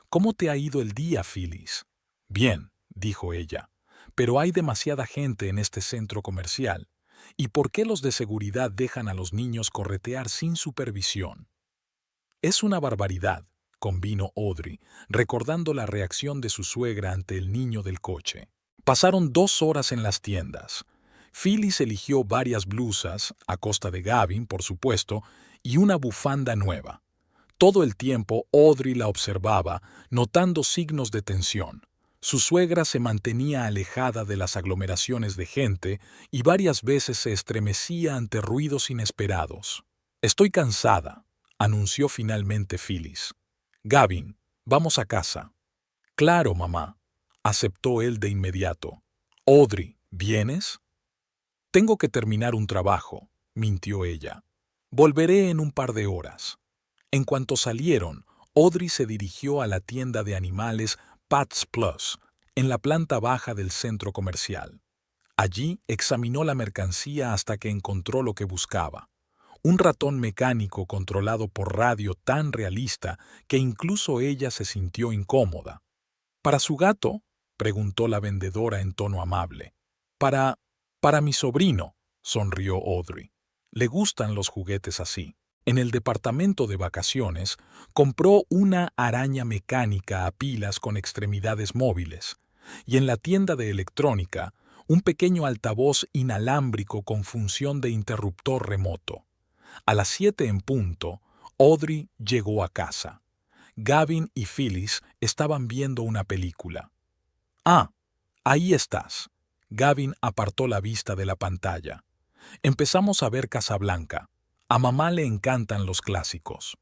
«¿Cómo te ha ido el día, Phyllis?» «Bien», dijo ella, «pero hay demasiada gente en este centro comercial. ¿Y por qué los de seguridad dejan a los niños corretear sin supervisión?» «Es una barbaridad», convino Audrey, recordando la reacción de su suegra ante el niño del coche. Pasaron 2 horas en las tiendas. Phyllis eligió varias blusas, a costa de Gavin, por supuesto, y una bufanda nueva. Todo el tiempo Audrey la observaba, notando signos de tensión. Su suegra se mantenía alejada de las aglomeraciones de gente y varias veces se estremecía ante ruidos inesperados. «Estoy cansada», anunció finalmente Phyllis. «Gavin, Vamos a casa. Claro, mamá, aceptó él de inmediato. Audrey, ¿vienes? Tengo que terminar un trabajo, mintió ella. Volveré en un par de horas. En cuanto salieron, Audrey se dirigió a la tienda de animales Pets Plus, en la planta baja del centro comercial. Allí examinó la mercancía hasta que encontró lo que buscaba. Un ratón mecánico controlado por radio tan realista que incluso ella se sintió incómoda. ¿Para su gato?, preguntó la vendedora en tono amable. Para... para mi sobrino, sonrió Audrey. Le gustan los juguetes así. En el departamento de vacaciones, compró una araña mecánica a pilas con extremidades móviles, y en la tienda de electrónica, un pequeño altavoz inalámbrico con función de interruptor remoto. A las 7 en punto, Audrey llegó a casa. Gavin y Phyllis estaban viendo una película. Ah, ahí estás. Gavin apartó la vista de la pantalla. Empezamos a ver Casablanca. A mamá le encantan los clásicos.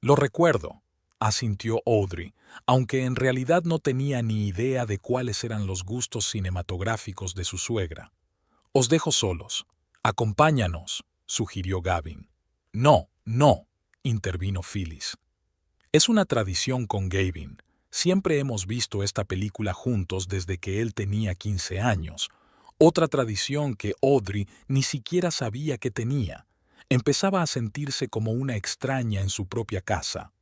Lo recuerdo, asintió Audrey, aunque en realidad no tenía ni idea de cuáles eran los gustos cinematográficos de su suegra. Os dejo solos. Acompáñanos, sugirió Gavin. No, no, intervino Phyllis. Es una tradición con Gavin. Siempre hemos visto esta película juntos desde que él tenía 15 años. Otra tradición que Audrey ni siquiera sabía que tenía. Empezaba a sentirse como una extraña en su propia casa.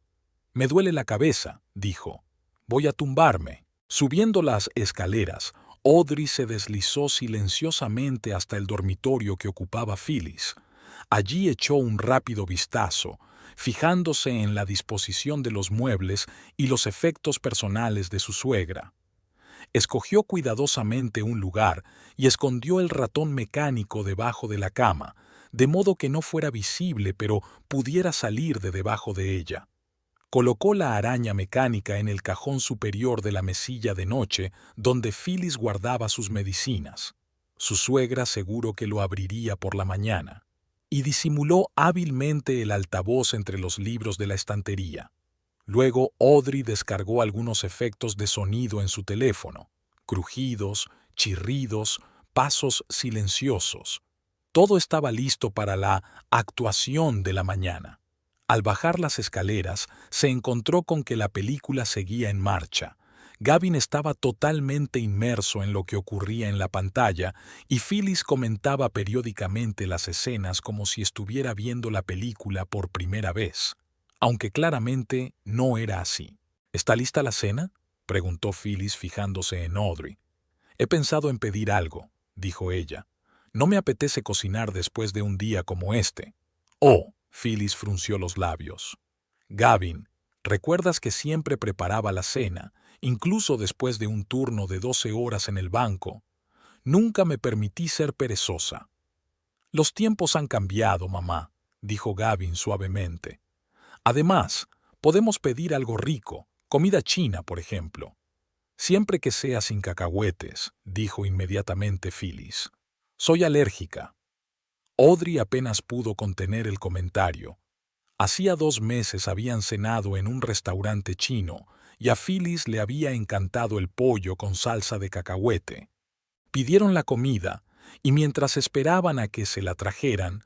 Me duele la cabeza, dijo. Voy a tumbarme. Subiendo las escaleras, Audrey se deslizó silenciosamente hasta el dormitorio que ocupaba Phyllis. Allí echó un rápido vistazo, fijándose en la disposición de los muebles y los efectos personales de su suegra. Escogió cuidadosamente un lugar y escondió el ratón mecánico debajo de la cama, de modo que no fuera visible pero pudiera salir de debajo de ella. Colocó la araña mecánica en el cajón superior de la mesilla de noche donde Phyllis guardaba sus medicinas. Su suegra seguro que lo abriría por la mañana. Y disimuló hábilmente el altavoz entre los libros de la estantería. Luego Audrey descargó algunos efectos de sonido en su teléfono, crujidos, chirridos, pasos silenciosos. Todo estaba listo para la actuación de la mañana. Al bajar las escaleras, se encontró con que la película seguía en marcha. Gavin estaba totalmente inmerso en lo que ocurría en la pantalla y Phyllis comentaba periódicamente las escenas como si estuviera viendo la película por primera vez, aunque claramente no era así. ¿Está lista la cena?, preguntó Phyllis fijándose en Audrey. He pensado en pedir algo, dijo ella. No me apetece cocinar después de un día como este. Oh, Phyllis frunció los labios. Gavin, ¿recuerdas que siempre preparaba la cena, incluso después de un turno de 12 horas en el banco? Nunca me permití ser perezosa. Los tiempos han cambiado, mamá, dijo Gavin suavemente. Además, podemos pedir algo rico, comida china, por ejemplo. Siempre que sea sin cacahuetes, dijo inmediatamente Phyllis. Soy alérgica. Audrey apenas pudo contener el comentario. Hacía 2 meses habían cenado en un restaurante chino y a Phyllis le había encantado el pollo con salsa de cacahuete. Pidieron la comida y mientras esperaban a que se la trajeran,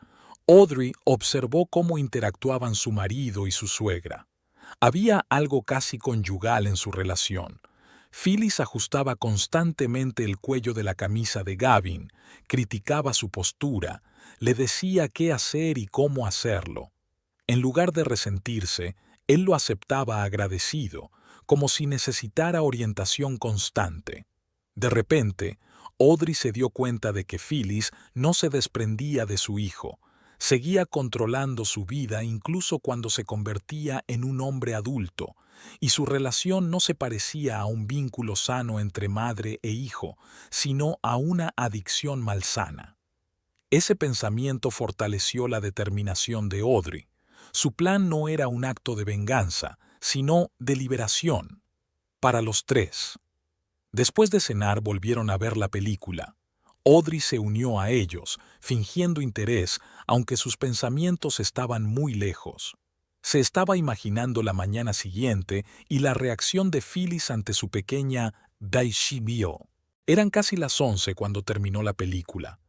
Audrey observó cómo interactuaban su marido y su suegra. Había algo casi conyugal en su relación. Phyllis ajustaba constantemente el cuello de la camisa de Gavin, criticaba su postura, le decía qué hacer y cómo hacerlo. En lugar de resentirse, él lo aceptaba agradecido, como si necesitara orientación constante. De repente, Audrey se dio cuenta de que Phyllis no se desprendía de su hijo. Seguía controlando su vida incluso cuando se convertía en un hombre adulto, y su relación no se parecía a un vínculo sano entre madre e hijo, sino a una adicción malsana. Ese pensamiento fortaleció la determinación de Audrey. Su plan no era un acto de venganza, sino de liberación. Para los 3. Después de cenar volvieron a ver la película. Audrey se unió a ellos, fingiendo interés, aunque sus pensamientos estaban muy lejos. Se estaba imaginando la mañana siguiente y la reacción de Phyllis ante su pequeña Daishibyo. Eran casi las 11 cuando terminó la película.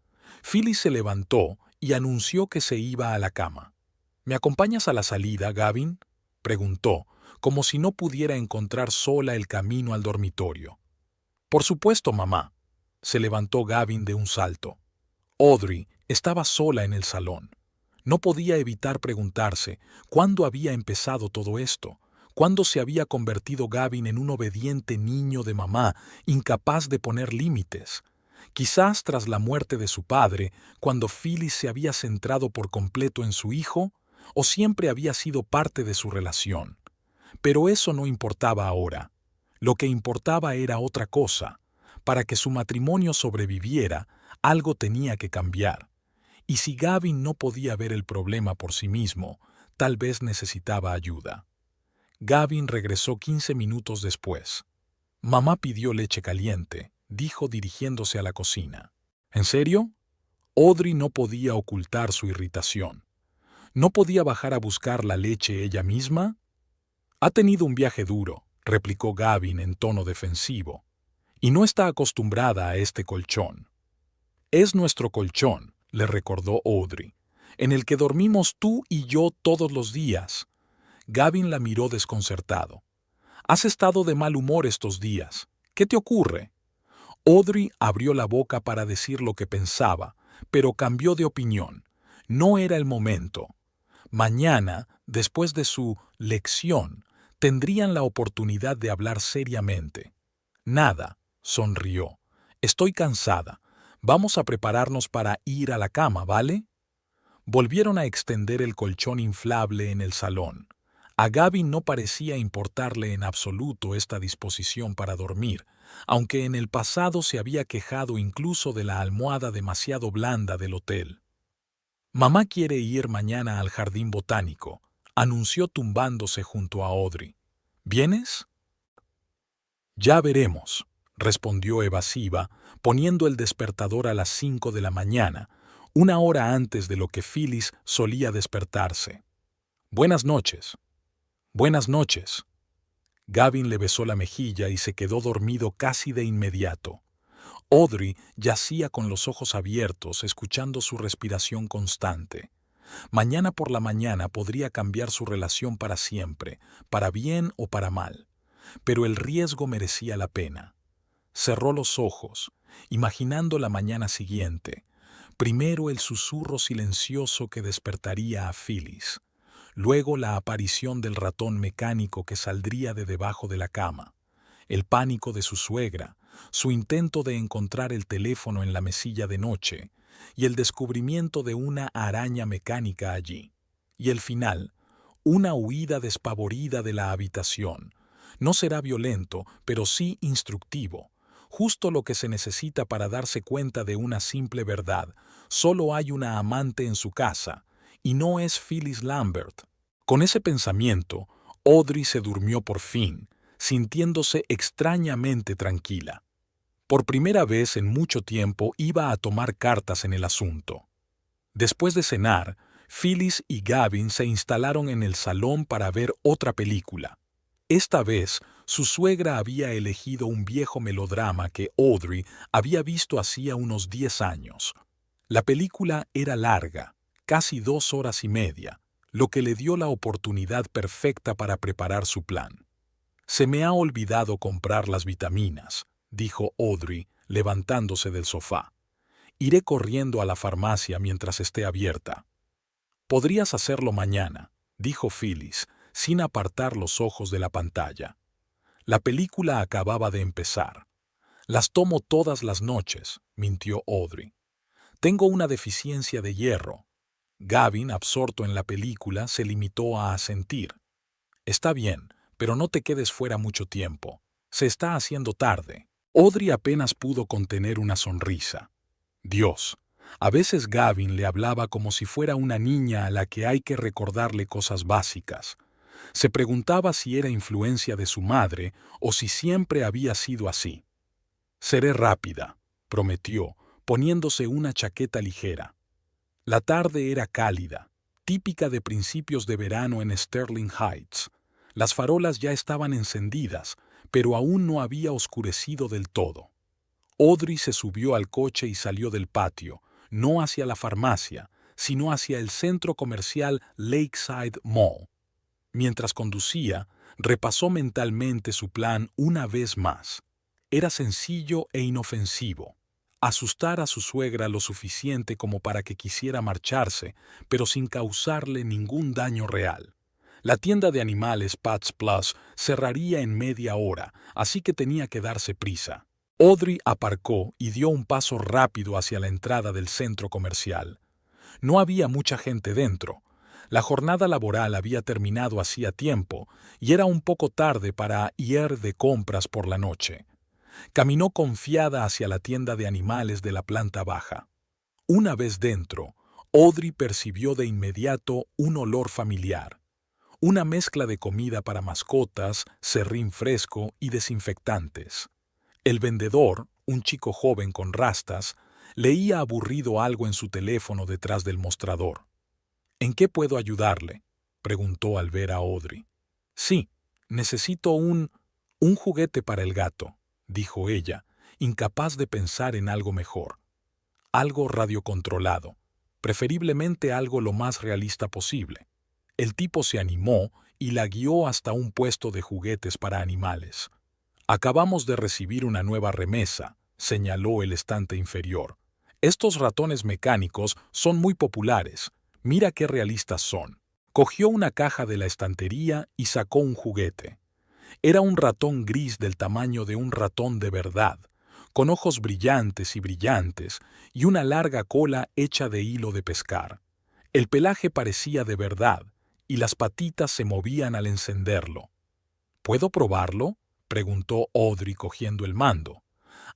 Phyllis se levantó y anunció que se iba a la cama. ¿Me acompañas a la salida, Gavin?, preguntó, como si no pudiera encontrar sola el camino al dormitorio. Por supuesto, mamá. Se levantó Gavin de un salto. Audrey estaba sola en el salón. No podía evitar preguntarse cuándo había empezado todo esto, cuándo se había convertido Gavin en un obediente niño de mamá, incapaz de poner límites. Quizás tras la muerte de su padre, cuando Phyllis se había centrado por completo en su hijo, o siempre había sido parte de su relación. Pero eso no importaba ahora. Lo que importaba era otra cosa. Para que su matrimonio sobreviviera, algo tenía que cambiar. Y si Gavin no podía ver el problema por sí mismo, tal vez necesitaba ayuda. Gavin regresó 15 minutos después. Mamá pidió leche caliente, dijo dirigiéndose a la cocina. ¿En serio? Audrey no podía ocultar su irritación. ¿No podía bajar a buscar la leche ella misma? Ha tenido un viaje duro, replicó Gavin en tono defensivo, y no está acostumbrada a este colchón. Es nuestro colchón, le recordó Audrey, en el que dormimos tú y yo todos los días. Gavin la miró desconcertado. Has estado de mal humor estos días. ¿Qué te ocurre? Audrey abrió la boca para decir lo que pensaba, pero cambió de opinión. No era el momento. Mañana, después de su lección, tendrían la oportunidad de hablar seriamente. Nada, sonrió. Estoy cansada. Vamos a prepararnos para ir a la cama, ¿vale? Volvieron a extender el colchón inflable en el salón. A Gavin no parecía importarle en absoluto esta disposición para dormir, aunque en el pasado se había quejado incluso de la almohada demasiado blanda del hotel. Mamá quiere ir mañana al jardín botánico, anunció tumbándose junto a Audrey. ¿Vienes? Ya veremos, respondió evasiva, poniendo el despertador a las 5 de la mañana, una hora antes de lo que Phyllis solía despertarse. Buenas noches. Buenas noches. Gavin le besó la mejilla y se quedó dormido casi de inmediato. Audrey yacía con los ojos abiertos, escuchando su respiración constante. Mañana por la mañana podría cambiar su relación para siempre, para bien o para mal. Pero el riesgo merecía la pena. Cerró los ojos, imaginando la mañana siguiente. Primero el susurro silencioso que despertaría a Phyllis. Luego la aparición del ratón mecánico que saldría de debajo de la cama. El pánico de su suegra, su intento de encontrar el teléfono en la mesilla de noche y el descubrimiento de una araña mecánica allí. Y el final, una huida despavorida de la habitación. No será violento, pero sí instructivo. Justo lo que se necesita para darse cuenta de una simple verdad. Solo hay una amante en su casa, y no es Phyllis Lambert. Con ese pensamiento, Audrey se durmió por fin, sintiéndose extrañamente tranquila. Por primera vez en mucho tiempo iba a tomar cartas en el asunto. Después de cenar, Phyllis y Gavin se instalaron en el salón para ver otra película. Esta vez, su suegra había elegido un viejo melodrama que Audrey había visto hacía unos 10 años. La película era larga, casi 2 horas y media, lo que le dio la oportunidad perfecta para preparar su plan. «Se me ha olvidado comprar las vitaminas», dijo Audrey, levantándose del sofá. «Iré corriendo a la farmacia mientras esté abierta». «Podrías hacerlo mañana», dijo Phyllis, sin apartar los ojos de la pantalla. La película acababa de empezar. «Las tomo todas las noches», mintió Audrey. «Tengo una deficiencia de hierro». Gavin, absorto en la película, se limitó a asentir. «Está bien, pero no te quedes fuera mucho tiempo. Se está haciendo tarde». Audrey apenas pudo contener una sonrisa. Dios, a veces Gavin le hablaba como si fuera una niña a la que hay que recordarle cosas básicas. Se preguntaba si era influencia de su madre o si siempre había sido así. «Seré rápida», prometió, poniéndose una chaqueta ligera. La tarde era cálida. típica de principios de verano en Sterling Heights. Las farolas ya estaban encendidas, pero aún no había oscurecido del todo. Audrey se subió al coche y salió del patio, no hacia la farmacia, sino hacia el centro comercial Lakeside Mall. Mientras conducía, repasó mentalmente su plan una vez más. Era sencillo e inofensivo. Asustar a su suegra lo suficiente como para que quisiera marcharse, pero sin causarle ningún daño real. La tienda de animales Pets Plus cerraría en media hora, así que tenía que darse prisa. Audrey aparcó y dio un paso rápido hacia la entrada del centro comercial. No había mucha gente dentro. La jornada laboral había terminado hacía tiempo y era un poco tarde para ir de compras por la noche. Caminó confiada hacia la tienda de animales de la planta baja. Una vez dentro, Audrey percibió de inmediato un olor familiar. Una mezcla de comida para mascotas, serrín fresco y desinfectantes. El vendedor, un chico joven con rastas, leía aburrido algo en su teléfono detrás del mostrador. ¿En qué puedo ayudarle?, preguntó al ver a Audrey. Sí, necesito un juguete para el gato, dijo ella, incapaz de pensar en algo mejor. Algo radiocontrolado, preferiblemente algo lo más realista posible. El tipo se animó y la guió hasta un puesto de juguetes para animales. Acabamos de recibir una nueva remesa, señaló el estante inferior. Estos ratones mecánicos son muy populares. Mira qué realistas son. Cogió una caja de la estantería y sacó un juguete. Era un ratón gris del tamaño de un ratón de verdad, con ojos brillantes y una larga cola hecha de hilo de pescar. El pelaje parecía de verdad, y las patitas se movían al encenderlo. ¿Puedo probarlo?, preguntó Audrey cogiendo el mando.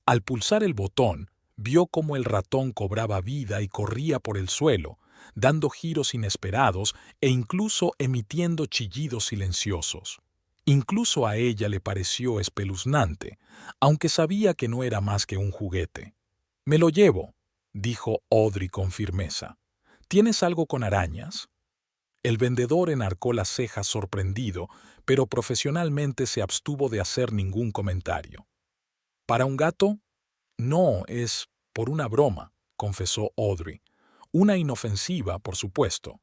Al pulsar el botón, vio cómo el ratón cobraba vida y corría por el suelo, dando giros inesperados e incluso emitiendo chillidos silenciosos. Incluso a ella le pareció espeluznante, aunque sabía que no era más que un juguete. «Me lo llevo», dijo Audrey con firmeza. «¿Tienes algo con arañas?» El vendedor enarcó las cejas sorprendido, pero profesionalmente se abstuvo de hacer ningún comentario. «¿Para un gato?» «No, es por una broma», confesó Audrey. «Una inofensiva, por supuesto».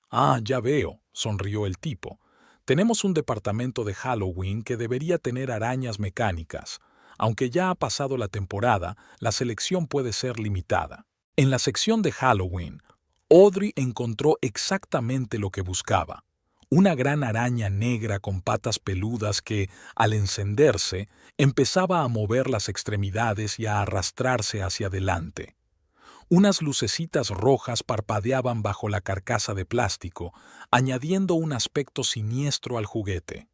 «Ah, ya veo», sonrió el tipo. «Tenemos un departamento de Halloween que debería tener arañas mecánicas. Aunque ya ha pasado la temporada, la selección puede ser limitada». En la sección de Halloween, Audrey encontró exactamente lo que buscaba. Una gran araña negra con patas peludas que, al encenderse, empezaba a mover las extremidades y a arrastrarse hacia adelante. Unas lucecitas rojas parpadeaban bajo la carcasa de plástico, añadiendo un aspecto siniestro al juguete.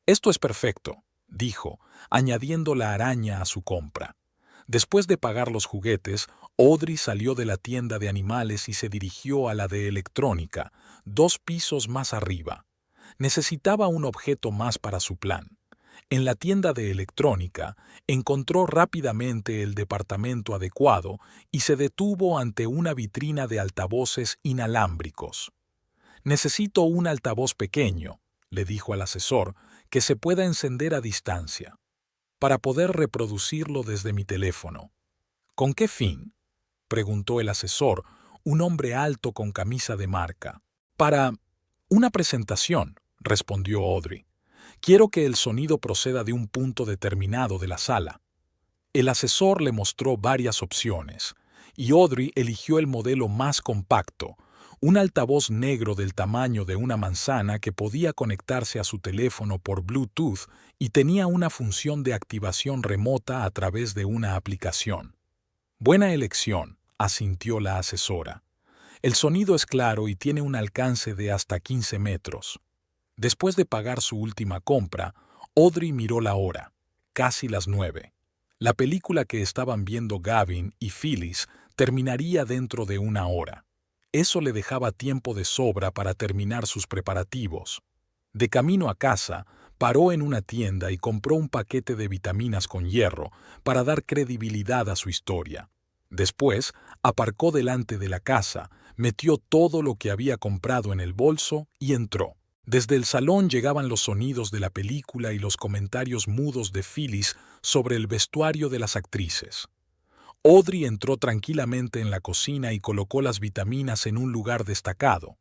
«Esto es perfecto», dijo, añadiendo la araña a su compra. Después de pagar los juguetes, Audrey salió de la tienda de animales y se dirigió a la de electrónica, 2 pisos más arriba. Necesitaba un objeto más para su plan. En la tienda de electrónica, encontró rápidamente el departamento adecuado y se detuvo ante una vitrina de altavoces inalámbricos. «Necesito un altavoz pequeño», le dijo al asesor, «que se pueda encender a distancia, para poder reproducirlo desde mi teléfono». «¿Con qué fin?», preguntó el asesor, un hombre alto con camisa de marca. «Para una presentación», respondió Audrey. «Quiero que el sonido proceda de un punto determinado de la sala». El asesor le mostró varias opciones, y Audrey eligió el modelo más compacto, un altavoz negro del tamaño de una manzana que podía conectarse a su teléfono por Bluetooth y tenía una función de activación remota a través de una aplicación. «Buena elección», asintió la asesora. «El sonido es claro y tiene un alcance de hasta 15 metros». Después de pagar su última compra, Audrey miró la hora, casi las 9. La película que estaban viendo Gavin y Phyllis terminaría dentro de 1 hora. Eso le dejaba tiempo de sobra para terminar sus preparativos. De camino a casa, paró en una tienda y compró un paquete de vitaminas con hierro para dar credibilidad a su historia. Después, aparcó delante de la casa, metió todo lo que había comprado en el bolso y entró. Desde el salón llegaban los sonidos de la película y los comentarios mudos de Phyllis sobre el vestuario de las actrices. Audrey entró tranquilamente en la cocina y colocó las vitaminas en un lugar destacado.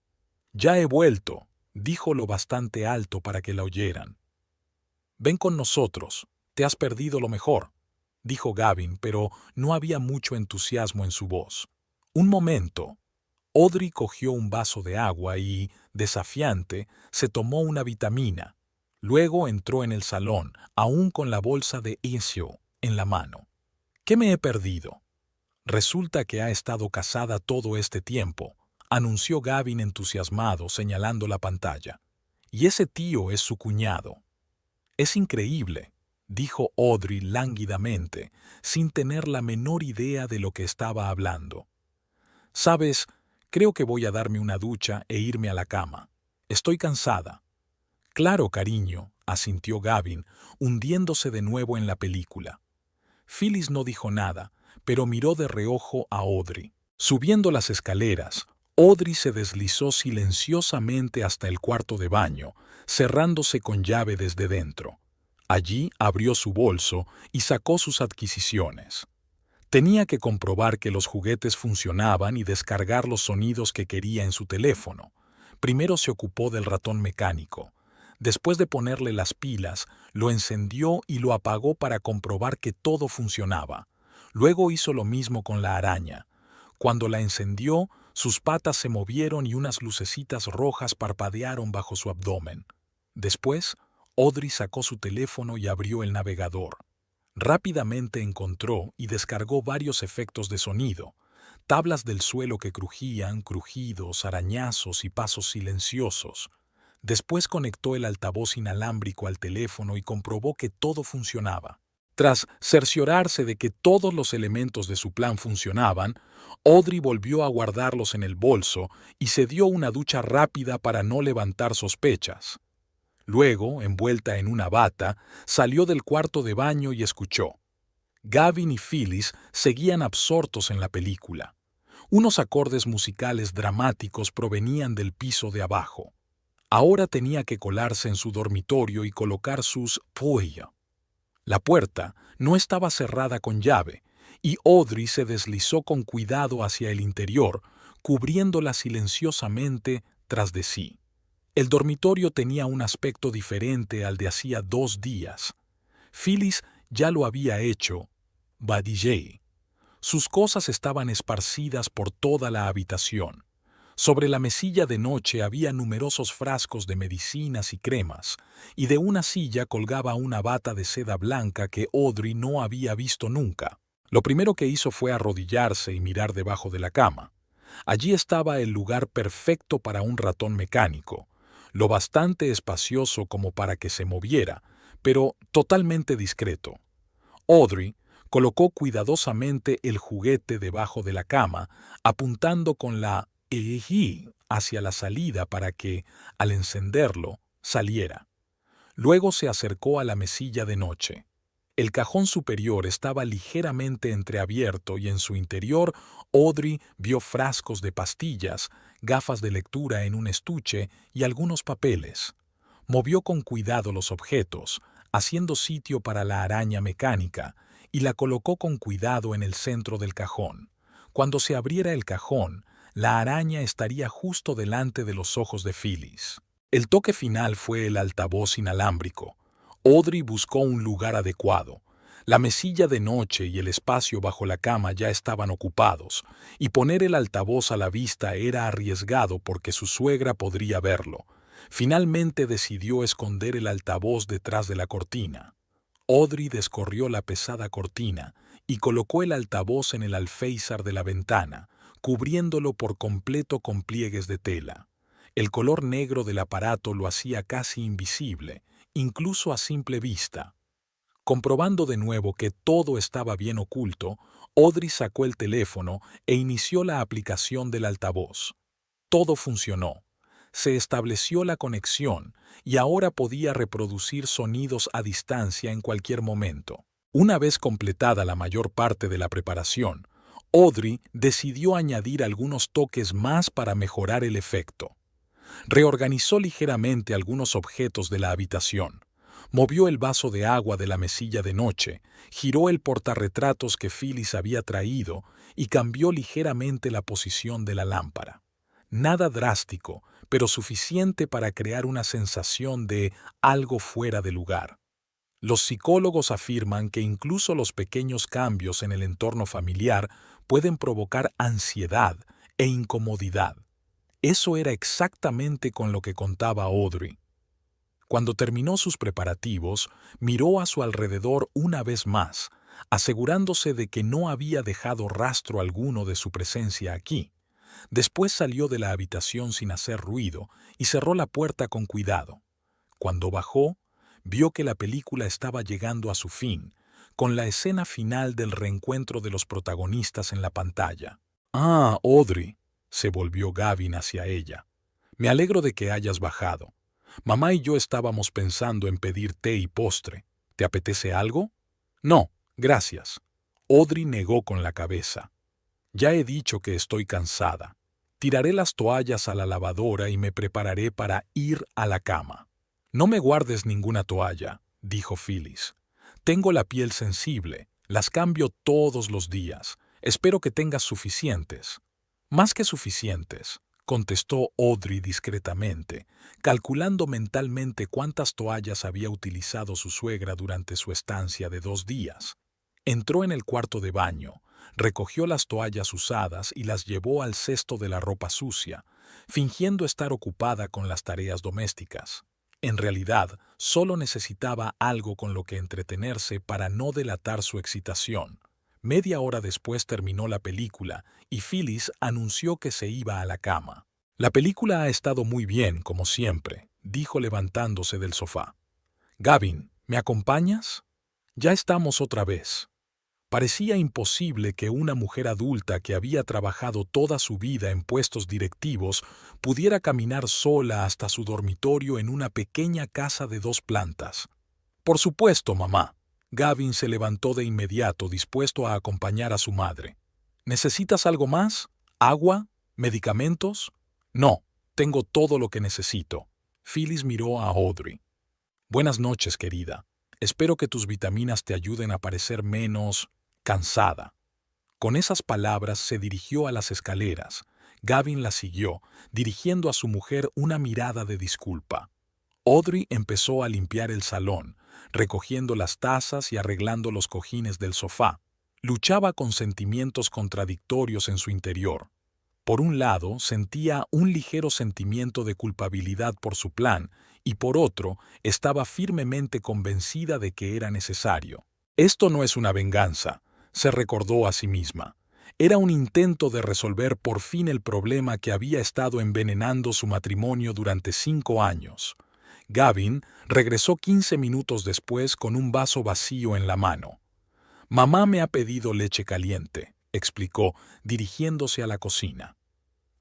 «Ya he vuelto», dijo lo bastante alto para que la oyeran. «Ven con nosotros, te has perdido lo mejor», dijo Gavin, pero no había mucho entusiasmo en su voz. «Un momento». Audrey cogió un vaso de agua y, desafiante, se tomó una vitamina. Luego entró en el salón, aún con la bolsa de Ezio en la mano. «¿Qué me he perdido?» «Resulta que ha estado casada todo este tiempo», anunció Gavin entusiasmado, señalando la pantalla. «Y ese tío es su cuñado». «Es increíble», dijo Audrey lánguidamente, sin tener la menor idea de lo que estaba hablando. «Sabes, creo que voy a darme una ducha e irme a la cama. Estoy cansada». «Claro, cariño», asintió Gavin, hundiéndose de nuevo en la película. Phyllis no dijo nada, pero miró de reojo a Audrey. Subiendo las escaleras, Audrey se deslizó silenciosamente hasta el cuarto de baño, cerrándose con llave desde dentro. Allí abrió su bolso y sacó sus adquisiciones. Tenía que comprobar que los juguetes funcionaban y descargar los sonidos que quería en su teléfono. Primero se ocupó del ratón mecánico. Después de ponerle las pilas, lo encendió y lo apagó para comprobar que todo funcionaba. Luego hizo lo mismo con la araña. Cuando la encendió, sus patas se movieron y unas lucecitas rojas parpadearon bajo su abdomen. Después, Audrey sacó su teléfono y abrió el navegador. Rápidamente encontró y descargó varios efectos de sonido, tablas del suelo que crujían, crujidos, arañazos y pasos silenciosos. Después conectó el altavoz inalámbrico al teléfono y comprobó que todo funcionaba. Tras cerciorarse de que todos los elementos de su plan funcionaban, Audrey volvió a guardarlos en el bolso y se dio una ducha rápida para no levantar sospechas. Luego, envuelta en una bata, salió del cuarto de baño y escuchó. Gavin y Phyllis seguían absortos en la película. Unos acordes musicales dramáticos provenían del piso de abajo. Ahora tenía que colarse en su dormitorio y colocar sus «puya». La puerta no estaba cerrada con llave, y Audrey se deslizó con cuidado hacia el interior, cubriéndola silenciosamente tras de sí. El dormitorio tenía un aspecto diferente al de hacía 2 días. Phyllis ya lo había hecho, Badijay. Sus cosas estaban esparcidas por toda la habitación. Sobre la mesilla de noche había numerosos frascos de medicinas y cremas, y de una silla colgaba una bata de seda blanca que Audrey no había visto nunca. Lo primero que hizo fue arrodillarse y mirar debajo de la cama. Allí estaba el lugar perfecto para un ratón mecánico, lo bastante espacioso como para que se moviera, pero totalmente discreto. Audrey colocó cuidadosamente el juguete debajo de la cama, apuntando con la elegí hacia la salida para que, al encenderlo, saliera. Luego se acercó a la mesilla de noche. El cajón superior estaba ligeramente entreabierto y en su interior Audrey vio frascos de pastillas, gafas de lectura en un estuche y algunos papeles. Movió con cuidado los objetos, haciendo sitio para la araña mecánica, y la colocó con cuidado en el centro del cajón. Cuando se abriera el cajón, la araña estaría justo delante de los ojos de Phyllis. El toque final fue el altavoz inalámbrico. Audrey buscó un lugar adecuado. La mesilla de noche y el espacio bajo la cama ya estaban ocupados, y poner el altavoz a la vista era arriesgado porque su suegra podría verlo. Finalmente decidió esconder el altavoz detrás de la cortina. Audrey descorrió la pesada cortina y colocó el altavoz en el alféizar de la ventana, cubriéndolo por completo con pliegues de tela. El color negro del aparato lo hacía casi invisible, incluso a simple vista. Comprobando de nuevo que todo estaba bien oculto, Audrey sacó el teléfono e inició la aplicación del altavoz. Todo funcionó. Se estableció la conexión y ahora podía reproducir sonidos a distancia en cualquier momento. Una vez completada la mayor parte de la preparación, Audrey decidió añadir algunos toques más para mejorar el efecto. Reorganizó ligeramente algunos objetos de la habitación. Movió el vaso de agua de la mesilla de noche, giró el portarretratos que Phyllis había traído y cambió ligeramente la posición de la lámpara. Nada drástico, pero suficiente para crear una sensación de algo fuera de lugar. Los psicólogos afirman que incluso los pequeños cambios en el entorno familiar pueden provocar ansiedad e incomodidad. Eso era exactamente con lo que contaba Audrey. Cuando terminó sus preparativos, miró a su alrededor una vez más, asegurándose de que no había dejado rastro alguno de su presencia aquí. Después salió de la habitación sin hacer ruido y cerró la puerta con cuidado. Cuando bajó, vio que la película estaba llegando a su fin, con la escena final del reencuentro de los protagonistas en la pantalla. «Ah, Audrey», se volvió Gavin hacia ella. «Me alegro de que hayas bajado. Mamá y yo estábamos pensando en pedir té y postre. ¿Te apetece algo?» «No, gracias». Audrey negó con la cabeza. «Ya he dicho que estoy cansada. Tiraré las toallas a la lavadora y me prepararé para ir a la cama». «No me guardes ninguna toalla», dijo Phyllis. «Tengo la piel sensible. Las cambio todos los días. Espero que tengas suficientes». «Más que suficientes», contestó Audrey discretamente, calculando mentalmente cuántas toallas había utilizado su suegra durante su estancia de 2 días. Entró en el cuarto de baño, recogió las toallas usadas y las llevó al cesto de la ropa sucia, fingiendo estar ocupada con las tareas domésticas. En realidad, solo necesitaba algo con lo que entretenerse para no delatar su excitación. Media hora después terminó la película y Phyllis anunció que se iba a la cama. «La película ha estado muy bien, como siempre», dijo levantándose del sofá. «Gavin, ¿me acompañas?» «Ya estamos otra vez». Parecía imposible que una mujer adulta que había trabajado toda su vida en puestos directivos pudiera caminar sola hasta su dormitorio en una pequeña casa de 2 plantas. «Por supuesto, mamá». Gavin se levantó de inmediato, dispuesto a acompañar a su madre. «¿Necesitas algo más? ¿Agua? ¿Medicamentos?» «No, tengo todo lo que necesito». Phyllis miró a Audrey. «Buenas noches, querida. Espero que tus vitaminas te ayuden a parecer menos cansada». Con esas palabras se dirigió a las escaleras. Gavin la siguió, dirigiendo a su mujer una mirada de disculpa. Audrey empezó a limpiar el salón, recogiendo las tazas y arreglando los cojines del sofá. Luchaba con sentimientos contradictorios en su interior. Por un lado, sentía un ligero sentimiento de culpabilidad por su plan, y por otro, estaba firmemente convencida de que era necesario. «Esto no es una venganza», se recordó a sí misma. Era un intento de resolver por fin el problema que había estado envenenando su matrimonio durante 5 años. Gavin regresó 15 minutos después con un vaso vacío en la mano. «Mamá me ha pedido leche caliente», explicó, dirigiéndose a la cocina.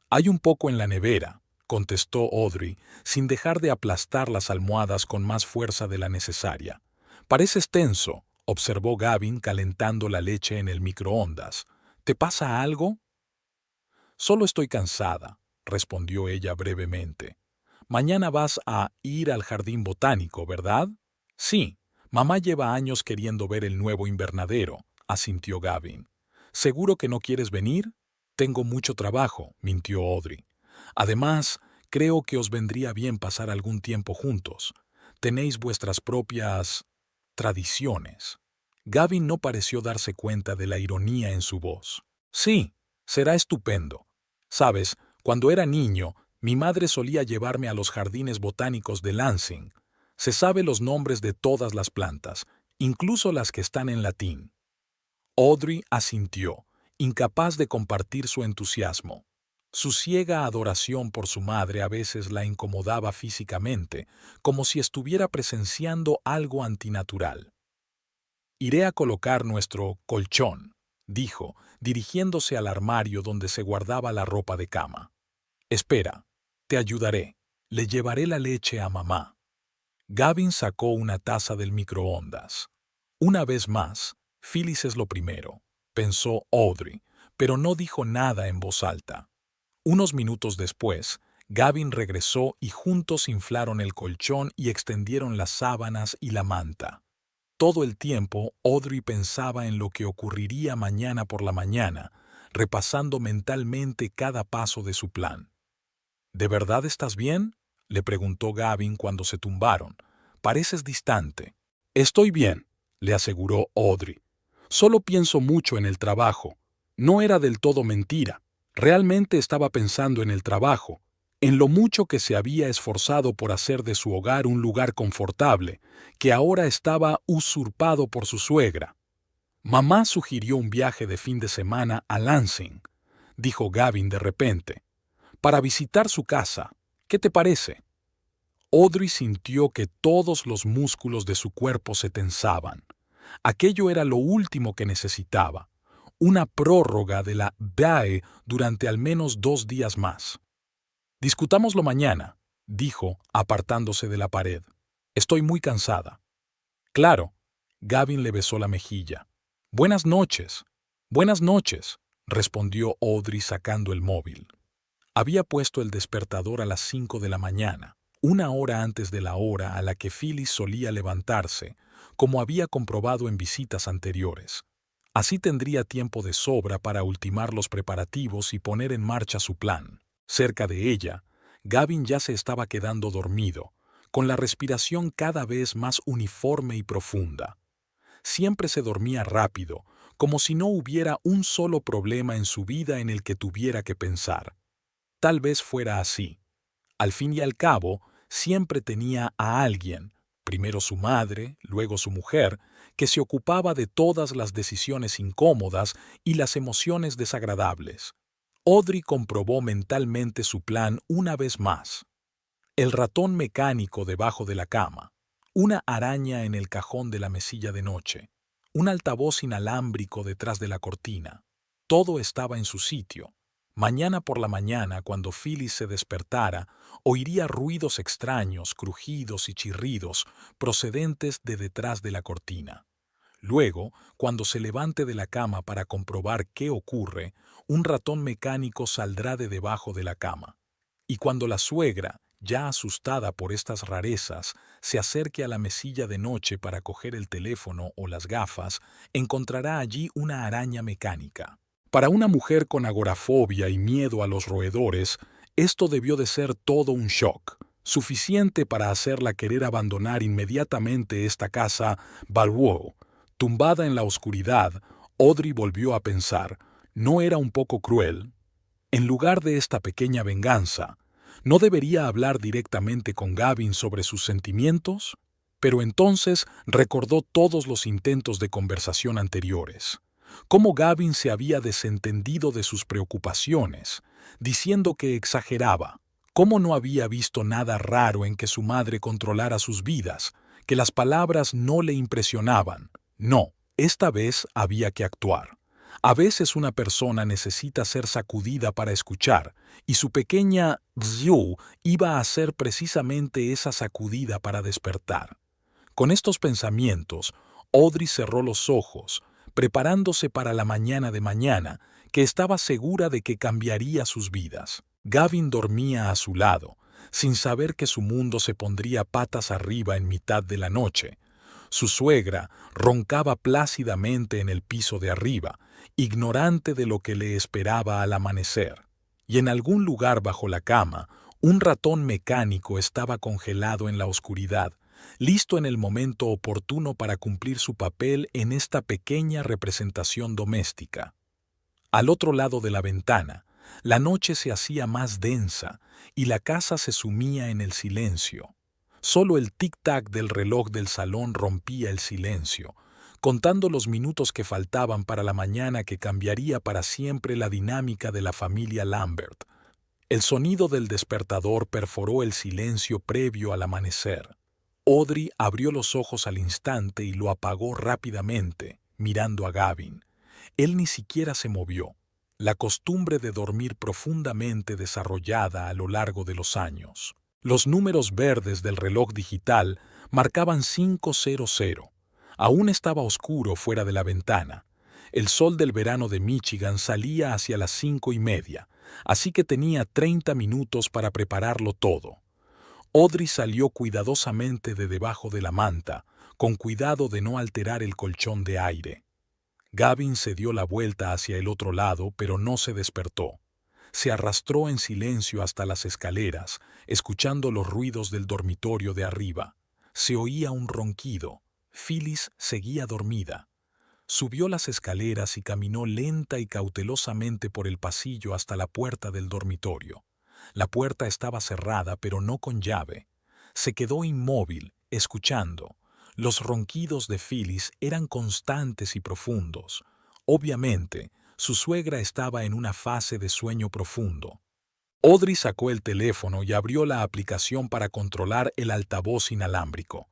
«Hay un poco en la nevera», contestó Audrey, sin dejar de aplastar las almohadas con más fuerza de la necesaria. «Pareces tenso», observó Gavin calentando la leche en el microondas. «¿Te pasa algo?» «Solo estoy cansada», respondió ella brevemente. «Mañana vas a ir al jardín botánico, ¿verdad?» «Sí, mamá lleva años queriendo ver el nuevo invernadero», asintió Gavin. «¿Seguro que no quieres venir?» «Tengo mucho trabajo», mintió Audrey. «Además, creo que os vendría bien pasar algún tiempo juntos. Tenéis vuestras propias tradiciones». Gavin no pareció darse cuenta de la ironía en su voz. «Sí, será estupendo. Sabes, cuando era niño, mi madre solía llevarme a los jardines botánicos de Lansing. Se sabe los nombres de todas las plantas, incluso las que están en latín». Audrey asintió, incapaz de compartir su entusiasmo. Su ciega adoración por su madre a veces la incomodaba físicamente, como si estuviera presenciando algo antinatural. «Iré a colocar nuestro colchón», dijo, dirigiéndose al armario donde se guardaba la ropa de cama. «Espera, te ayudaré. Le llevaré la leche a mamá». Gavin sacó una taza del microondas. «Una vez más, Phyllis es lo primero», pensó Audrey, pero no dijo nada en voz alta. Unos minutos después, Gavin regresó y juntos inflaron el colchón y extendieron las sábanas y la manta. Todo el tiempo, Audrey pensaba en lo que ocurriría mañana por la mañana, repasando mentalmente cada paso de su plan. ¿De verdad estás bien?, le preguntó Gavin cuando se tumbaron. Pareces distante. Estoy bien, le aseguró Audrey. Solo pienso mucho en el trabajo. No era del todo mentira. Realmente estaba pensando en el trabajo, en lo mucho que se había esforzado por hacer de su hogar un lugar confortable, que ahora estaba usurpado por su suegra. Mamá sugirió un viaje de fin de semana a Lansing, dijo Gavin de repente, para visitar su casa. ¿Qué te parece? Audrey sintió que todos los músculos de su cuerpo se tensaban. Aquello era lo último que necesitaba, una prórroga de la BAE durante al menos 2 días más. Discutámoslo mañana, dijo, apartándose de la pared. Estoy muy cansada. Claro, Gavin le besó la mejilla. Buenas noches. Buenas noches, respondió Audrey sacando el móvil. Había puesto el despertador a las 5 de la mañana, 1 hora antes de la hora a la que Phyllis solía levantarse, como había comprobado en visitas anteriores. Así tendría tiempo de sobra para ultimar los preparativos y poner en marcha su plan. Cerca de ella, Gavin ya se estaba quedando dormido, con la respiración cada vez más uniforme y profunda. Siempre se dormía rápido, como si no hubiera un solo problema en su vida en el que tuviera que pensar. Tal vez fuera así. Al fin y al cabo, siempre tenía a alguien, primero su madre, luego su mujer, que se ocupaba de todas las decisiones incómodas y las emociones desagradables. Audrey comprobó mentalmente su plan una vez más. El ratón mecánico debajo de la cama, una araña en el cajón de la mesilla de noche, un altavoz inalámbrico detrás de la cortina. Todo estaba en su sitio. Mañana por la mañana, cuando Phyllis se despertara, oiría ruidos extraños, crujidos y chirridos procedentes de detrás de la cortina. Luego, cuando se levante de la cama para comprobar qué ocurre, un ratón mecánico saldrá de debajo de la cama. Y cuando la suegra, ya asustada por estas rarezas, se acerque a la mesilla de noche para coger el teléfono o las gafas, encontrará allí una araña mecánica. Para una mujer con agorafobia y miedo a los roedores, esto debió de ser todo un shock, suficiente para hacerla querer abandonar inmediatamente esta casa Balwoe. Tumbada en la oscuridad, Audrey volvió a pensar, ¿no era un poco cruel? En lugar de esta pequeña venganza, ¿no debería hablar directamente con Gavin sobre sus sentimientos? Pero entonces recordó todos los intentos de conversación anteriores. Cómo Gavin se había desentendido de sus preocupaciones, diciendo que exageraba, cómo no había visto nada raro en que su madre controlara sus vidas, que las palabras no le impresionaban. No, esta vez había que actuar. A veces una persona necesita ser sacudida para escuchar, y su pequeña Xiu iba a ser precisamente esa sacudida para despertar. Con estos pensamientos, Audrey cerró los ojos, preparándose para la mañana de mañana, que estaba segura de que cambiaría sus vidas. Gavin dormía a su lado, sin saber que su mundo se pondría patas arriba en mitad de la noche. Su suegra roncaba plácidamente en el piso de arriba, ignorante de lo que le esperaba al amanecer. Y en algún lugar bajo la cama, un ratón mecánico estaba congelado en la oscuridad, listo en el momento oportuno para cumplir su papel en esta pequeña representación doméstica. Al otro lado de la ventana, la noche se hacía más densa y la casa se sumía en el silencio. Solo el tic-tac del reloj del salón rompía el silencio, contando los minutos que faltaban para la mañana que cambiaría para siempre la dinámica de la familia Lambert. El sonido del despertador perforó el silencio previo al amanecer. Audrey abrió los ojos al instante y lo apagó rápidamente, mirando a Gavin. Él ni siquiera se movió, la costumbre de dormir profundamente desarrollada a lo largo de los años. Los números verdes del reloj digital marcaban 5:00. Aún estaba oscuro fuera de la ventana. El sol del verano de Michigan salía hacia las 5:30, así que tenía 30 minutos para prepararlo todo. Audrey salió cuidadosamente de debajo de la manta, con cuidado de no alterar el colchón de aire. Gavin se dio la vuelta hacia el otro lado, pero no se despertó. Se arrastró en silencio hasta las escaleras, escuchando los ruidos del dormitorio de arriba. Se oía un ronquido. Phyllis seguía dormida. Subió las escaleras y caminó lenta y cautelosamente por el pasillo hasta la puerta del dormitorio. La puerta estaba cerrada, pero no con llave. Se quedó inmóvil, escuchando. Los ronquidos de Phyllis eran constantes y profundos. Obviamente, su suegra estaba en una fase de sueño profundo. Audrey sacó el teléfono y abrió la aplicación para controlar el altavoz inalámbrico.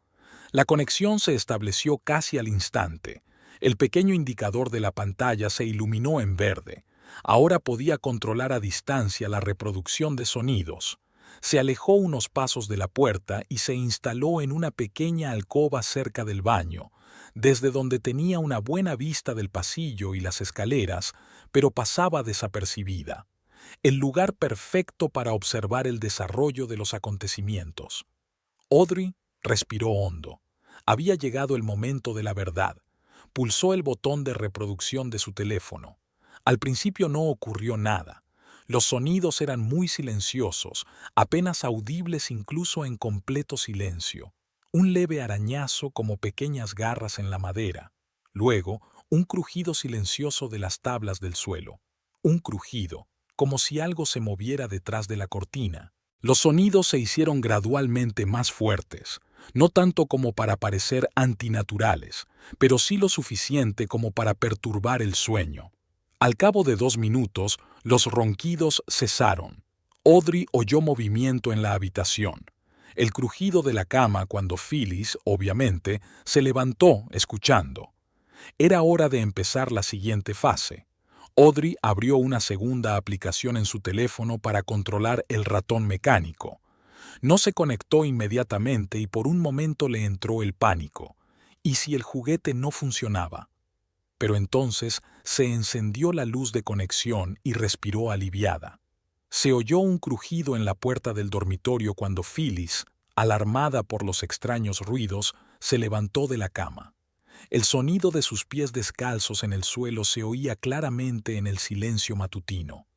La conexión se estableció casi al instante. El pequeño indicador de la pantalla se iluminó en verde. Ahora podía controlar a distancia la reproducción de sonidos. Se alejó unos pasos de la puerta y se instaló en una pequeña alcoba cerca del baño, desde donde tenía una buena vista del pasillo y las escaleras, pero pasaba desapercibida. El lugar perfecto para observar el desarrollo de los acontecimientos. Audrey respiró hondo. Había llegado el momento de la verdad. Pulsó el botón de reproducción de su teléfono. Al principio no ocurrió nada. Los sonidos eran muy silenciosos, apenas audibles incluso en completo silencio. Un leve arañazo como pequeñas garras en la madera. Luego, un crujido silencioso de las tablas del suelo. Un crujido, como si algo se moviera detrás de la cortina. Los sonidos se hicieron gradualmente más fuertes, no tanto como para parecer antinaturales, pero sí lo suficiente como para perturbar el sueño. Al cabo de 2 minutos, los ronquidos cesaron. Audrey oyó movimiento en la habitación. El crujido de la cama cuando Phyllis, obviamente, se levantó escuchando. Era hora de empezar la siguiente fase. Audrey abrió una segunda aplicación en su teléfono para controlar el ratón mecánico. No se conectó inmediatamente y por un momento le entró el pánico. ¿Y si el juguete no funcionaba? Pero entonces se encendió la luz de conexión y respiró aliviada. Se oyó un crujido en la puerta del dormitorio cuando Phyllis, alarmada por los extraños ruidos, se levantó de la cama. El sonido de sus pies descalzos en el suelo se oía claramente en el silencio matutino.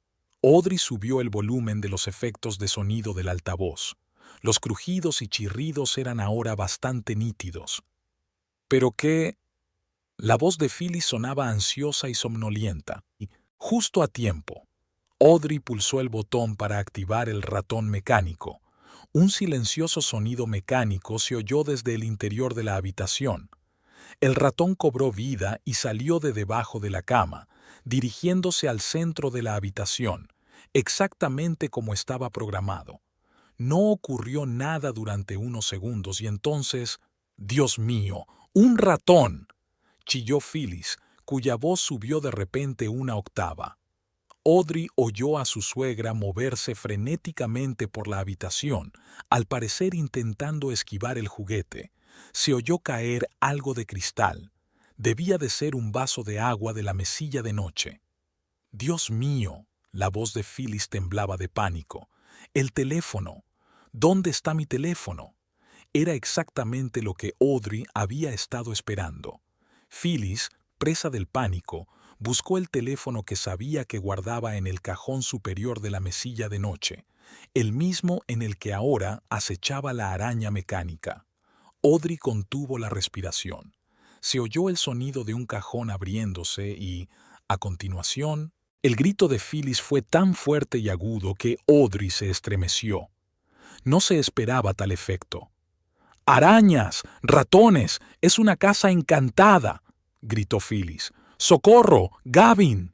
Audrey subió el volumen de los efectos de sonido del altavoz. Los crujidos y chirridos eran ahora bastante nítidos. ¿Pero qué? La voz de Phyllis sonaba ansiosa y somnolienta. Y, justo a tiempo, Audrey pulsó el botón para activar el ratón mecánico. Un silencioso sonido mecánico se oyó desde el interior de la habitación. El ratón cobró vida y salió de debajo de la cama, dirigiéndose al centro de la habitación, exactamente como estaba programado. No ocurrió nada durante unos segundos y entonces, ¡Dios mío! ¡Un ratón!, chilló Phyllis, cuya voz subió de repente una octava. Audrey oyó a su suegra moverse frenéticamente por la habitación, al parecer intentando esquivar el juguete. Se oyó caer algo de cristal. Debía de ser un vaso de agua de la mesilla de noche. ¡Dios mío! La voz de Phyllis temblaba de pánico. ¡El teléfono! ¿Dónde está mi teléfono? Era exactamente lo que Audrey había estado esperando. Phyllis, presa del pánico, buscó el teléfono que sabía que guardaba en el cajón superior de la mesilla de noche, el mismo en el que ahora acechaba la araña mecánica. Audrey contuvo la respiración. Se oyó el sonido de un cajón abriéndose y, a continuación, el grito de Phyllis fue tan fuerte y agudo que Audrey se estremeció. No se esperaba tal efecto. ¡Arañas! ¡Ratones! ¡Es una casa encantada!, gritó Phyllis. ¡Socorro! ¡Gavin!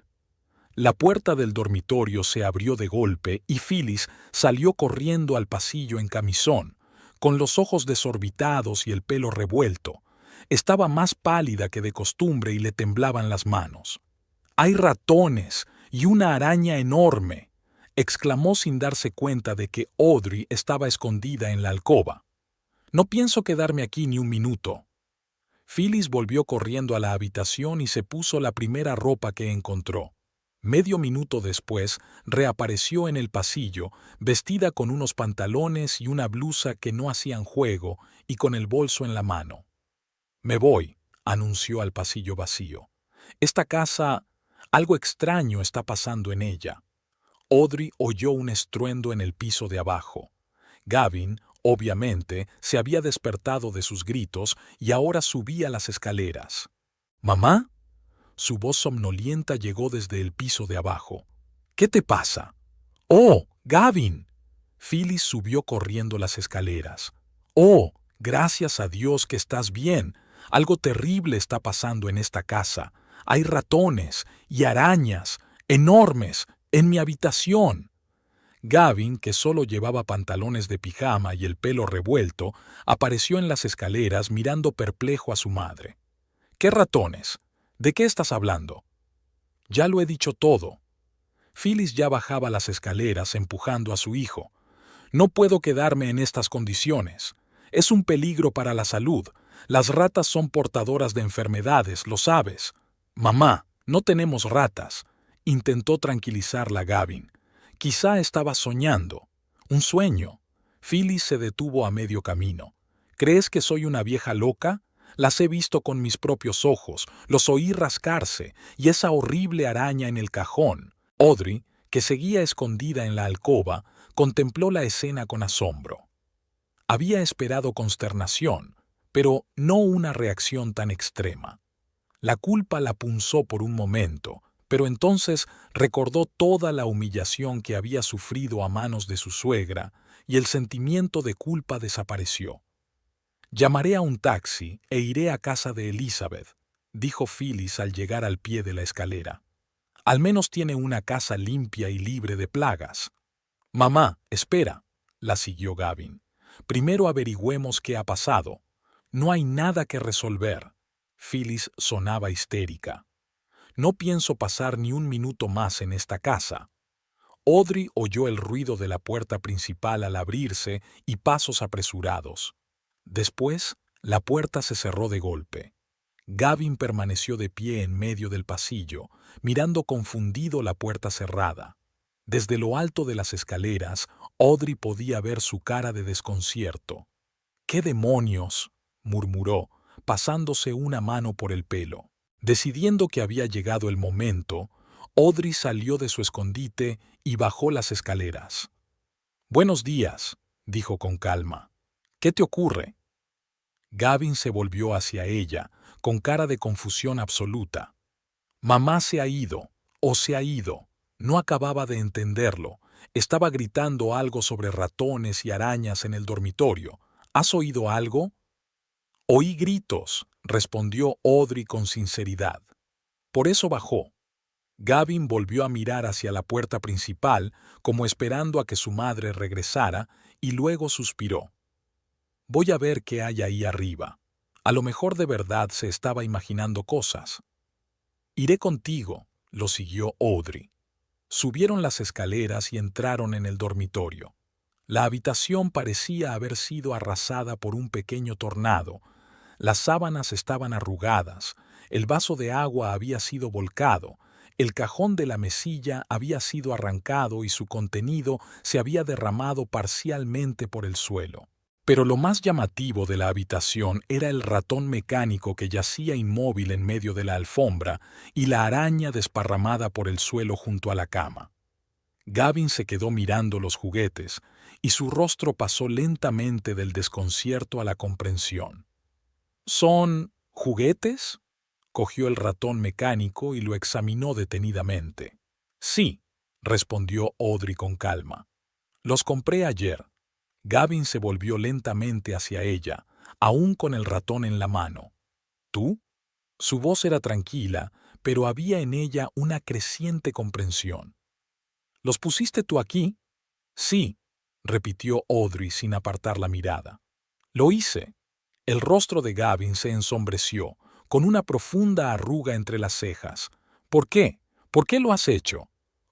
La puerta del dormitorio se abrió de golpe y Phyllis salió corriendo al pasillo en camisón, con los ojos desorbitados y el pelo revuelto. Estaba más pálida que de costumbre y le temblaban las manos. ¡Hay ratones! ¡Y una araña enorme!, exclamó sin darse cuenta de que Audrey estaba escondida en la alcoba. «No pienso quedarme aquí ni un minuto». Phyllis volvió corriendo a la habitación y se puso la primera ropa que encontró. Medio minuto después, reapareció en el pasillo, vestida con unos pantalones y una blusa que no hacían juego y con el bolso en la mano. «Me voy», anunció al pasillo vacío. «Esta casa, algo extraño está pasando en ella». Audrey oyó un estruendo en el piso de abajo. Gavin, obviamente, se había despertado de sus gritos y ahora subía las escaleras. «¿Mamá?». Su voz somnolienta llegó desde el piso de abajo. «¿Qué te pasa?». «¡Oh, Gavin!». Phyllis subió corriendo las escaleras. «Oh, gracias a Dios que estás bien. Algo terrible está pasando en esta casa. Hay ratones y arañas, enormes, en mi habitación». Gavin, que solo llevaba pantalones de pijama y el pelo revuelto, apareció en las escaleras mirando perplejo a su madre. «¿Qué ratones? ¿De qué estás hablando?». «Ya lo he dicho todo». Phyllis ya bajaba las escaleras empujando a su hijo. «No puedo quedarme en estas condiciones. Es un peligro para la salud. Las ratas son portadoras de enfermedades, lo sabes». «Mamá, no tenemos ratas», intentó tranquilizarla Gavin. Quizá estaba soñando. Un sueño. Phyllis se detuvo a medio camino. «¿Crees que soy una vieja loca? Las he visto con mis propios ojos, los oí rascarse, y esa horrible araña en el cajón». Audrey, que seguía escondida en la alcoba, contempló la escena con asombro. Había esperado consternación, pero no una reacción tan extrema. La culpa la punzó por un momento, pero entonces recordó toda la humillación que había sufrido a manos de su suegra y el sentimiento de culpa desapareció. «Llamaré a un taxi e iré a casa de Elizabeth», dijo Phyllis al llegar al pie de la escalera. «Al menos tiene una casa limpia y libre de plagas». «Mamá, espera», la siguió Gavin. «Primero averigüemos qué ha pasado. No hay nada que resolver». Phyllis sonaba histérica. «No pienso pasar ni un minuto más en esta casa». Audrey oyó el ruido de la puerta principal al abrirse y pasos apresurados. Después, la puerta se cerró de golpe. Gavin permaneció de pie en medio del pasillo, mirando confundido la puerta cerrada. Desde lo alto de las escaleras, Audrey podía ver su cara de desconcierto. «¿Qué demonios?», murmuró, pasándose una mano por el pelo. Decidiendo que había llegado el momento, Audrey salió de su escondite y bajó las escaleras. «Buenos días», dijo con calma. «¿Qué te ocurre?». Gavin se volvió hacia ella, con cara de confusión absoluta. «Mamá se ha ido, o se ha ido». No acababa de entenderlo. Estaba gritando algo sobre ratones y arañas en el dormitorio. «¿Has oído algo?». «Oí gritos», respondió Audrey con sinceridad. «Por eso bajó». Gavin volvió a mirar hacia la puerta principal, como esperando a que su madre regresara, y luego suspiró. «Voy a ver qué hay ahí arriba. A lo mejor de verdad se estaba imaginando cosas». «Iré contigo», lo siguió Audrey. Subieron las escaleras y entraron en el dormitorio. La habitación parecía haber sido arrasada por un pequeño tornado. Las sábanas estaban arrugadas, el vaso de agua había sido volcado, el cajón de la mesilla había sido arrancado y su contenido se había derramado parcialmente por el suelo. Pero lo más llamativo de la habitación era el ratón mecánico que yacía inmóvil en medio de la alfombra y la araña desparramada por el suelo junto a la cama. Gavin se quedó mirando los juguetes y su rostro pasó lentamente del desconcierto a la comprensión. «¿Son juguetes?». Cogió el ratón mecánico y lo examinó detenidamente. «Sí», respondió Audrey con calma. «Los compré ayer». Gavin se volvió lentamente hacia ella, aún con el ratón en la mano. «¿Tú?». Su voz era tranquila, pero había en ella una creciente comprensión. «¿Los pusiste tú aquí?». «Sí», repitió Audrey sin apartar la mirada. «Lo hice». El rostro de Gavin se ensombreció, con una profunda arruga entre las cejas. «¿Por qué? ¿Por qué lo has hecho?».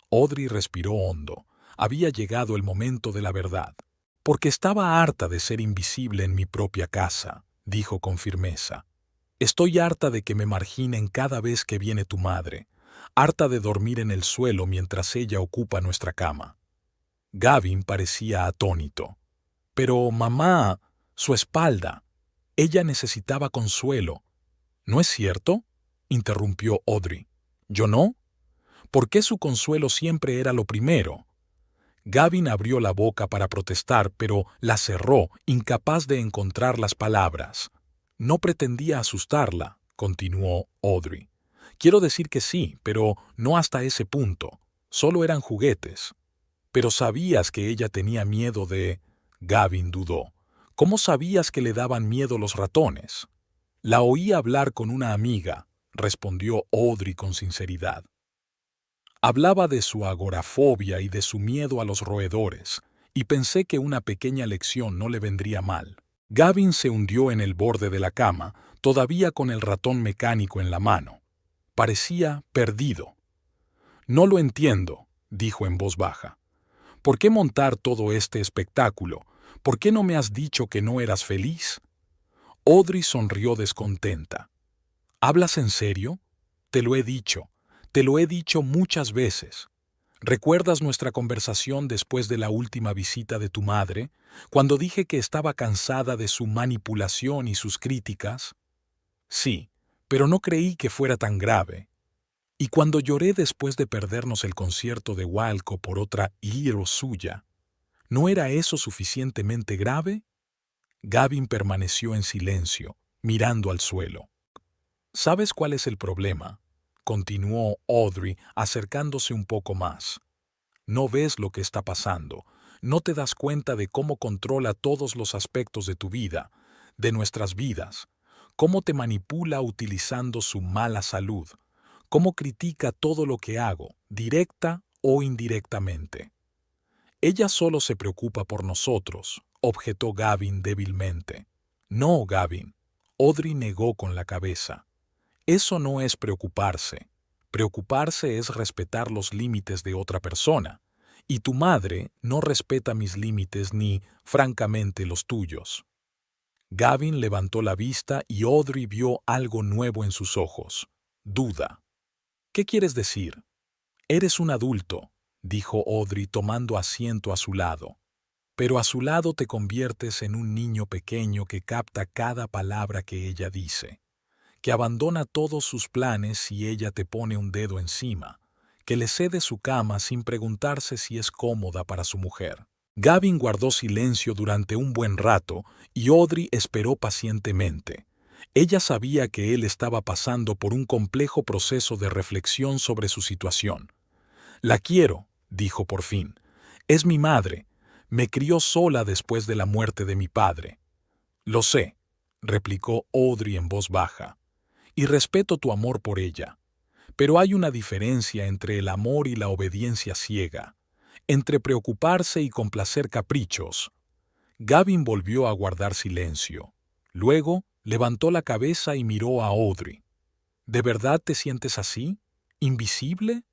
Audrey respiró hondo. Había llegado el momento de la verdad. «Porque estaba harta de ser invisible en mi propia casa», dijo con firmeza. Estoy harta de que me marginen cada vez que viene tu madre, harta de dormir en el suelo mientras ella ocupa nuestra cama. Gavin parecía atónito. Pero, mamá, su espalda. Ella necesitaba consuelo. ¿No es cierto?, interrumpió Audrey. ¿Yo no? ¿Por qué su consuelo siempre era lo primero? Gavin abrió la boca para protestar, pero la cerró, incapaz de encontrar las palabras. No pretendía asustarla, continuó Audrey. Quiero decir que sí, pero no hasta ese punto. Solo eran juguetes. Pero sabías que ella tenía miedo de... Gavin dudó. ¿Cómo sabías que le daban miedo los ratones? La oí hablar con una amiga, respondió Audrey con sinceridad. Hablaba de su agorafobia y de su miedo a los roedores, y pensé que una pequeña lección no le vendría mal. Gavin se hundió en el borde de la cama, todavía con el ratón mecánico en la mano. Parecía perdido. No lo entiendo, dijo en voz baja. ¿Por qué montar todo este espectáculo? ¿Por qué no me has dicho que no eras feliz? Audrey sonrió descontenta. ¿Hablas en serio? Te lo he dicho. Te lo he dicho muchas veces. ¿Recuerdas nuestra conversación después de la última visita de tu madre, cuando dije que estaba cansada de su manipulación y sus críticas? Sí, pero no creí que fuera tan grave. Y cuando lloré después de perdernos el concierto de Walco por otra hero suya, ¿no era eso suficientemente grave? Gavin permaneció en silencio, mirando al suelo. ¿Sabes cuál es el problema?, continuó Audrey, acercándose un poco más. No ves lo que está pasando, no te das cuenta de cómo controla todos los aspectos de tu vida, de nuestras vidas, cómo te manipula utilizando su mala salud, cómo critica todo lo que hago, directa o indirectamente. Ella solo se preocupa por nosotros, objetó Gavin débilmente. No, Gavin. Audrey negó con la cabeza. Eso no es preocuparse. Preocuparse es respetar los límites de otra persona. Y tu madre no respeta mis límites ni, francamente, los tuyos. Gavin levantó la vista y Audrey vio algo nuevo en sus ojos. Duda. ¿Qué quieres decir? Eres un adulto, dijo Audrey tomando asiento a su lado. Pero a su lado te conviertes en un niño pequeño que capta cada palabra que ella dice, que abandona todos sus planes si ella te pone un dedo encima, que le cede su cama sin preguntarse si es cómoda para su mujer. Gavin guardó silencio durante un buen rato y Audrey esperó pacientemente. Ella sabía que él estaba pasando por un complejo proceso de reflexión sobre su situación. La quiero, dijo por fin. Es mi madre. Me crió sola después de la muerte de mi padre. Lo sé, replicó Audrey en voz baja, y respeto tu amor por ella. Pero hay una diferencia entre el amor y la obediencia ciega, entre preocuparse y complacer caprichos. Gavin volvió a guardar silencio. Luego levantó la cabeza y miró a Audrey. ¿De verdad te sientes así? ¿Invisible?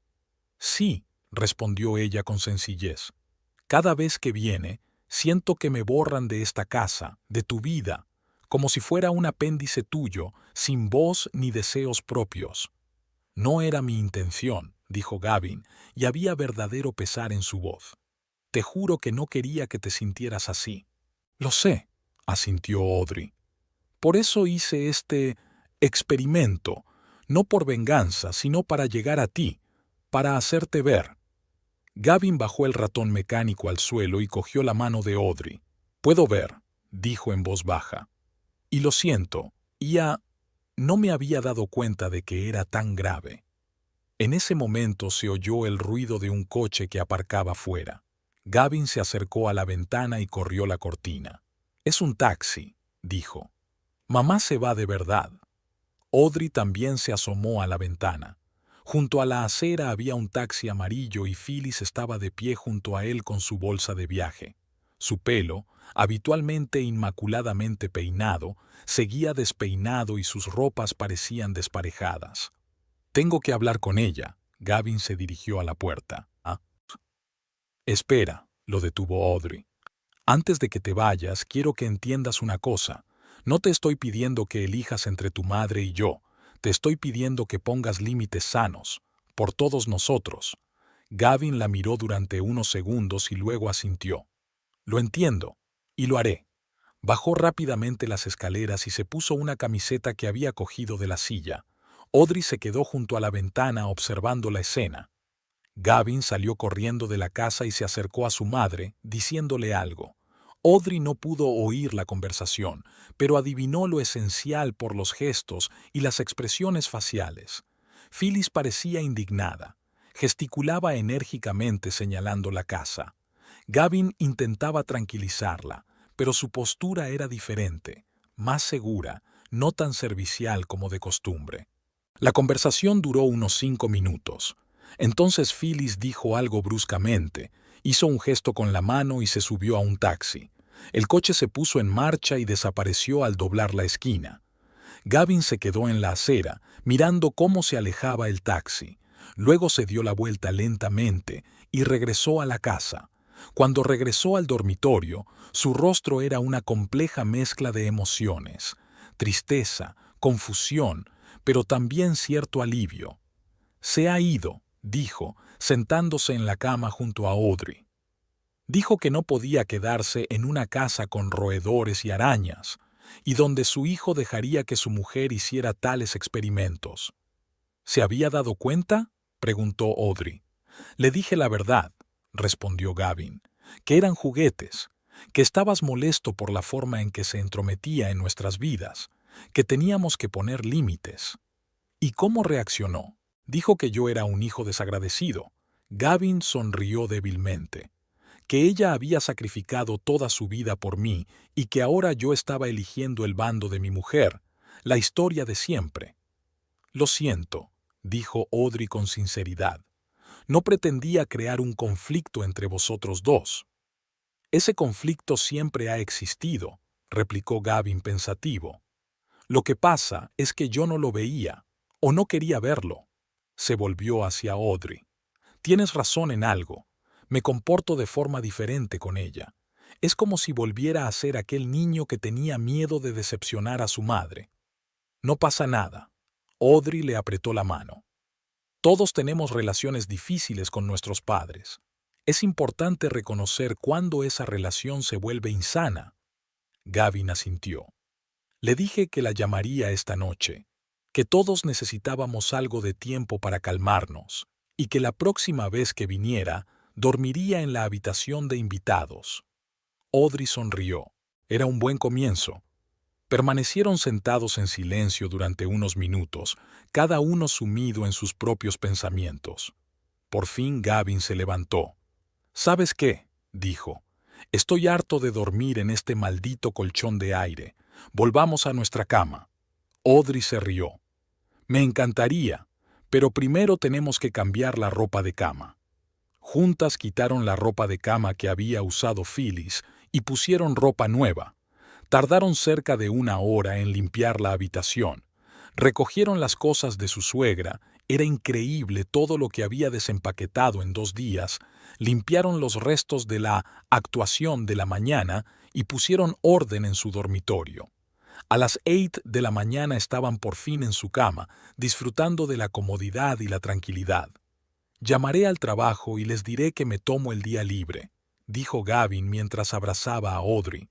Sí, respondió ella con sencillez. Cada vez que viene, siento que me borran de esta casa, de tu vida, como si fuera un apéndice tuyo, sin voz ni deseos propios. No era mi intención, dijo Gavin, y había verdadero pesar en su voz. Te juro que no quería que te sintieras así. Lo sé, asintió Audrey. Por eso hice este experimento, no por venganza, sino para llegar a ti, para hacerte ver. Gavin bajó el ratón mecánico al suelo y cogió la mano de Audrey. Puedo ver, dijo en voz baja. Y lo siento, ya no me había dado cuenta de que era tan grave. En ese momento se oyó el ruido de un coche que aparcaba fuera. Gavin se acercó a la ventana y corrió la cortina. Es un taxi, dijo. Mamá se va de verdad. Audrey también se asomó a la ventana. Junto a la acera había un taxi amarillo y Phyllis estaba de pie junto a él con su bolsa de viaje. Su pelo, habitualmente inmaculadamente peinado, seguía despeinado y sus ropas parecían desparejadas. Tengo que hablar con ella. Gavin se dirigió a la puerta. ¿Ah? Espera, lo detuvo Audrey. Antes de que te vayas, quiero que entiendas una cosa. No te estoy pidiendo que elijas entre tu madre y yo. Te estoy pidiendo que pongas límites sanos, por todos nosotros. Gavin la miró durante unos segundos y luego asintió. Lo entiendo, y lo haré. Bajó rápidamente las escaleras y se puso una camiseta que había cogido de la silla. Audrey se quedó junto a la ventana observando la escena. Gavin salió corriendo de la casa y se acercó a su madre, diciéndole algo. Audrey no pudo oír la conversación, pero adivinó lo esencial por los gestos y las expresiones faciales. Phyllis parecía indignada. Gesticulaba enérgicamente señalando la casa. Gavin intentaba tranquilizarla, pero su postura era diferente, más segura, no tan servicial como de costumbre. La conversación duró unos 5 minutos. Entonces Phyllis dijo algo bruscamente, hizo un gesto con la mano y se subió a un taxi. El coche se puso en marcha y desapareció al doblar la esquina. Gavin se quedó en la acera, mirando cómo se alejaba el taxi. Luego se dio la vuelta lentamente y regresó a la casa. Cuando regresó al dormitorio, su rostro era una compleja mezcla de emociones: tristeza, confusión, pero también cierto alivio. Se ha ido, dijo, sentándose en la cama junto a Audrey. Dijo que no podía quedarse en una casa con roedores y arañas, y donde su hijo dejaría que su mujer hiciera tales experimentos. ¿Se había dado cuenta?, preguntó Audrey. Le dije la verdad, respondió Gavin, que eran juguetes, que estabas molesto por la forma en que se entrometía en nuestras vidas, que teníamos que poner límites. ¿Y cómo reaccionó? Dijo que yo era un hijo desagradecido. Gavin sonrió débilmente. Que ella había sacrificado toda su vida por mí y que ahora yo estaba eligiendo el bando de mi mujer, la historia de siempre. Lo siento, dijo Audrey con sinceridad. No pretendía crear un conflicto entre vosotros dos. Ese conflicto siempre ha existido, replicó Gavin pensativo. Lo que pasa es que yo no lo veía, o no quería verlo. Se volvió hacia Audrey. Tienes razón en algo. Me comporto de forma diferente con ella. Es como si volviera a ser aquel niño que tenía miedo de decepcionar a su madre. No pasa nada. Audrey le apretó la mano. Todos tenemos relaciones difíciles con nuestros padres. Es importante reconocer cuándo esa relación se vuelve insana. Gavin asintió. Le dije que la llamaría esta noche, que todos necesitábamos algo de tiempo para calmarnos, y que la próxima vez que viniera, dormiría en la habitación de invitados. Audrey sonrió. Era un buen comienzo. Permanecieron sentados en silencio durante unos minutos, cada uno sumido en sus propios pensamientos. Por fin Gavin se levantó. «¿Sabes qué?», dijo. «Estoy harto de dormir en este maldito colchón de aire. Volvamos a nuestra cama». Audrey se rió. «Me encantaría, pero primero tenemos que cambiar la ropa de cama». Juntas quitaron la ropa de cama que había usado Phyllis y pusieron ropa nueva. Tardaron cerca de 1 hora en limpiar la habitación. Recogieron las cosas de su suegra. Era increíble todo lo que había desempaquetado en 2 días. Limpiaron los restos de la actuación de la mañana y pusieron orden en su dormitorio. A las 8 de la mañana estaban por fin en su cama, disfrutando de la comodidad y la tranquilidad. «Llamaré al trabajo y les diré que me tomo el día libre», dijo Gavin mientras abrazaba a Audrey.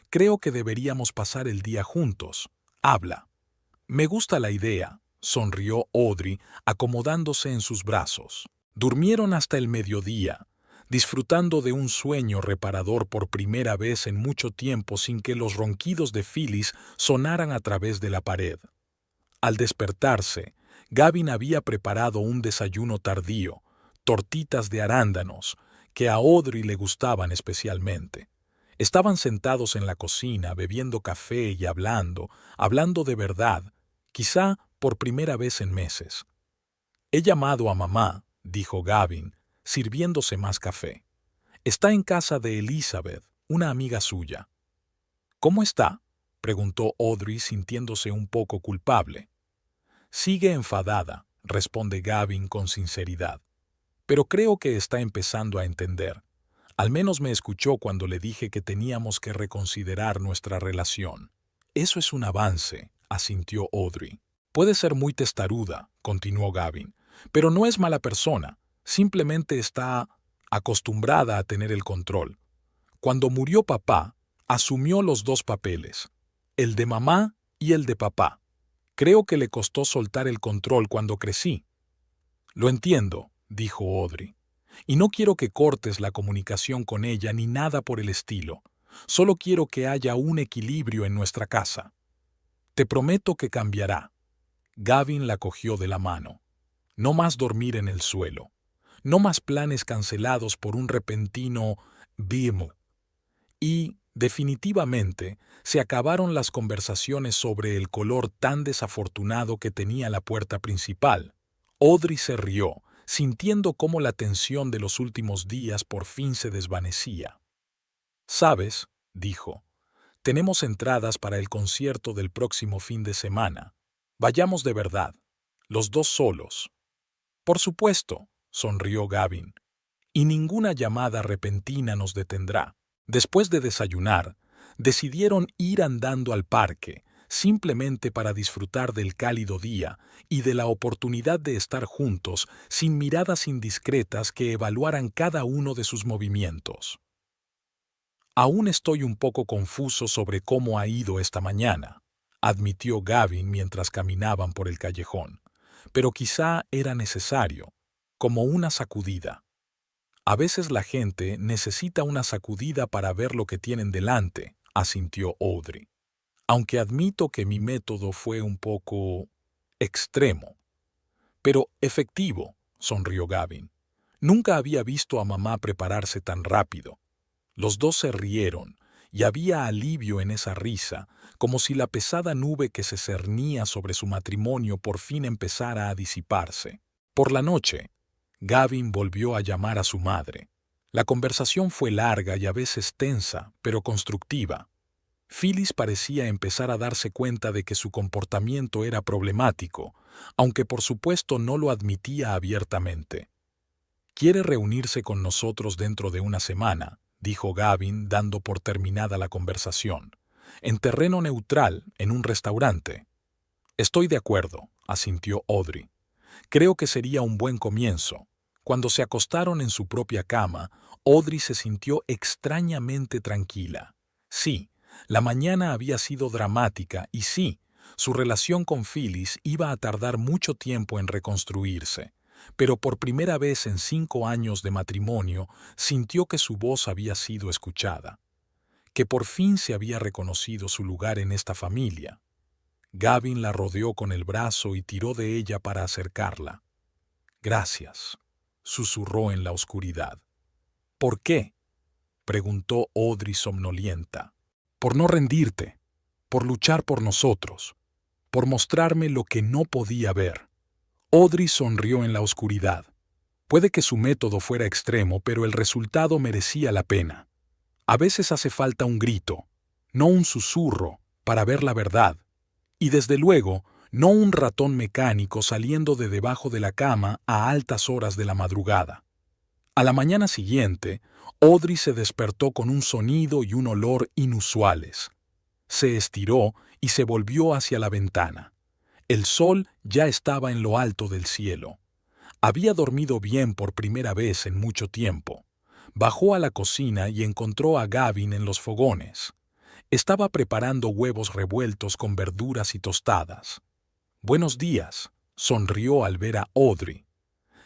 «Creo que deberíamos pasar el día juntos. Habla». «Me gusta la idea», sonrió Audrey, acomodándose en sus brazos. Durmieron hasta el mediodía, disfrutando de un sueño reparador por primera vez en mucho tiempo sin que los ronquidos de Phyllis sonaran a través de la pared. Al despertarse, Gavin había preparado un desayuno tardío, tortitas de arándanos, que a Audrey le gustaban especialmente. Estaban sentados en la cocina, bebiendo café y hablando de verdad, quizá por primera vez en meses. «He llamado a mamá», dijo Gavin, sirviéndose más café. «Está en casa de Elizabeth, una amiga suya». «¿Cómo está?», preguntó Audrey sintiéndose un poco culpable. «Sigue enfadada», responde Gavin con sinceridad. «Pero creo que está empezando a entender. Al menos me escuchó cuando le dije que teníamos que reconsiderar nuestra relación». Eso es un avance, asintió Audrey. Puede ser muy testaruda, continuó Gavin, pero no es mala persona, simplemente está acostumbrada a tener el control. Cuando murió papá, asumió los dos papeles, el de mamá y el de papá. Creo que le costó soltar el control cuando crecí. Lo entiendo, dijo Audrey, y no quiero que cortes la comunicación con ella ni nada por el estilo. Solo quiero que haya un equilibrio en nuestra casa. Te prometo que cambiará. Gavin la cogió de la mano. No más dormir en el suelo. No más planes cancelados por un repentino BIM. Y, definitivamente, se acabaron las conversaciones sobre el color tan desafortunado que tenía la puerta principal. Audrey se rió, sintiendo cómo la tensión de los últimos días por fin se desvanecía. «¿Sabes?», dijo, «tenemos entradas para el concierto del próximo fin de semana. Vayamos de verdad, los dos solos». «Por supuesto», sonrió Gavin, «y ninguna llamada repentina nos detendrá». Después de desayunar, decidieron ir andando al parque, simplemente para disfrutar del cálido día y de la oportunidad de estar juntos sin miradas indiscretas que evaluaran cada uno de sus movimientos. «Aún estoy un poco confuso sobre cómo ha ido esta mañana», admitió Gavin mientras caminaban por el callejón, «pero quizá era necesario, como una sacudida». «A veces la gente necesita una sacudida para ver lo que tienen delante», asintió Audrey. «Aunque admito que mi método fue un poco extremo». «Pero efectivo», sonrió Gavin. «Nunca había visto a mamá prepararse tan rápido». Los dos se rieron, y había alivio en esa risa, como si la pesada nube que se cernía sobre su matrimonio por fin empezara a disiparse. Por la noche, Gavin volvió a llamar a su madre. La conversación fue larga y a veces tensa, pero constructiva. Phyllis parecía empezar a darse cuenta de que su comportamiento era problemático, aunque por supuesto no lo admitía abiertamente. «Quiere reunirse con nosotros dentro de una semana», dijo Gavin, dando por terminada la conversación. «En terreno neutral, en un restaurante». «Estoy de acuerdo», asintió Audrey. «Creo que sería un buen comienzo». Cuando se acostaron en su propia cama, Audrey se sintió extrañamente tranquila. Sí, la mañana había sido dramática y sí, su relación con Phyllis iba a tardar mucho tiempo en reconstruirse, pero por primera vez en 5 años de matrimonio sintió que su voz había sido escuchada, que por fin se había reconocido su lugar en esta familia. Gavin la rodeó con el brazo y tiró de ella para acercarla. «Gracias», susurró en la oscuridad. «¿Por qué?», preguntó Audrey somnolienta. «Por no rendirte, por luchar por nosotros, por mostrarme lo que no podía ver». Audrey sonrió en la oscuridad. Puede que su método fuera extremo, pero el resultado merecía la pena. A veces hace falta un grito, no un susurro, para ver la verdad. Y desde luego, no un ratón mecánico saliendo de debajo de la cama a altas horas de la madrugada. A la mañana siguiente, Audrey se despertó con un sonido y un olor inusuales. Se estiró y se volvió hacia la ventana. El sol ya estaba en lo alto del cielo. Había dormido bien por primera vez en mucho tiempo. Bajó a la cocina y encontró a Gavin en los fogones. Estaba preparando huevos revueltos con verduras y tostadas. «Buenos días», sonrió al ver a Audrey.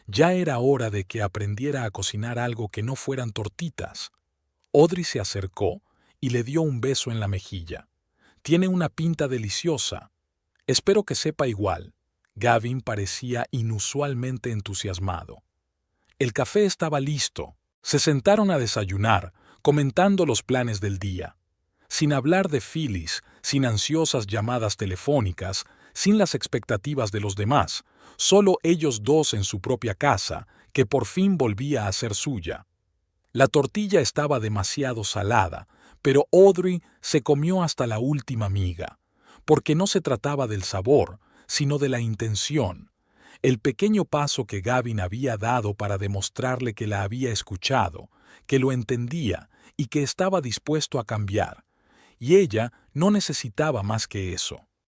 Ya era hora de que aprendiera a cocinar algo que no fueran tortitas. Audrey se acercó y le dio un beso en la mejilla. «Tiene una pinta deliciosa. Espero que sepa igual». Gavin parecía inusualmente entusiasmado. El café estaba listo. Se sentaron a desayunar, comentando los planes del día. Sin hablar de Phyllis, sin ansiosas llamadas telefónicas, sin las expectativas de los demás, solo ellos dos en su propia casa, que por fin volvía a ser suya. La tortilla estaba demasiado salada, pero Audrey se comió hasta la última miga, porque no se trataba del sabor, sino de la intención, el pequeño paso que Gavin había dado para demostrarle que la había escuchado, que lo entendía y que estaba dispuesto a cambiar. y ella no necesitaba más que eso.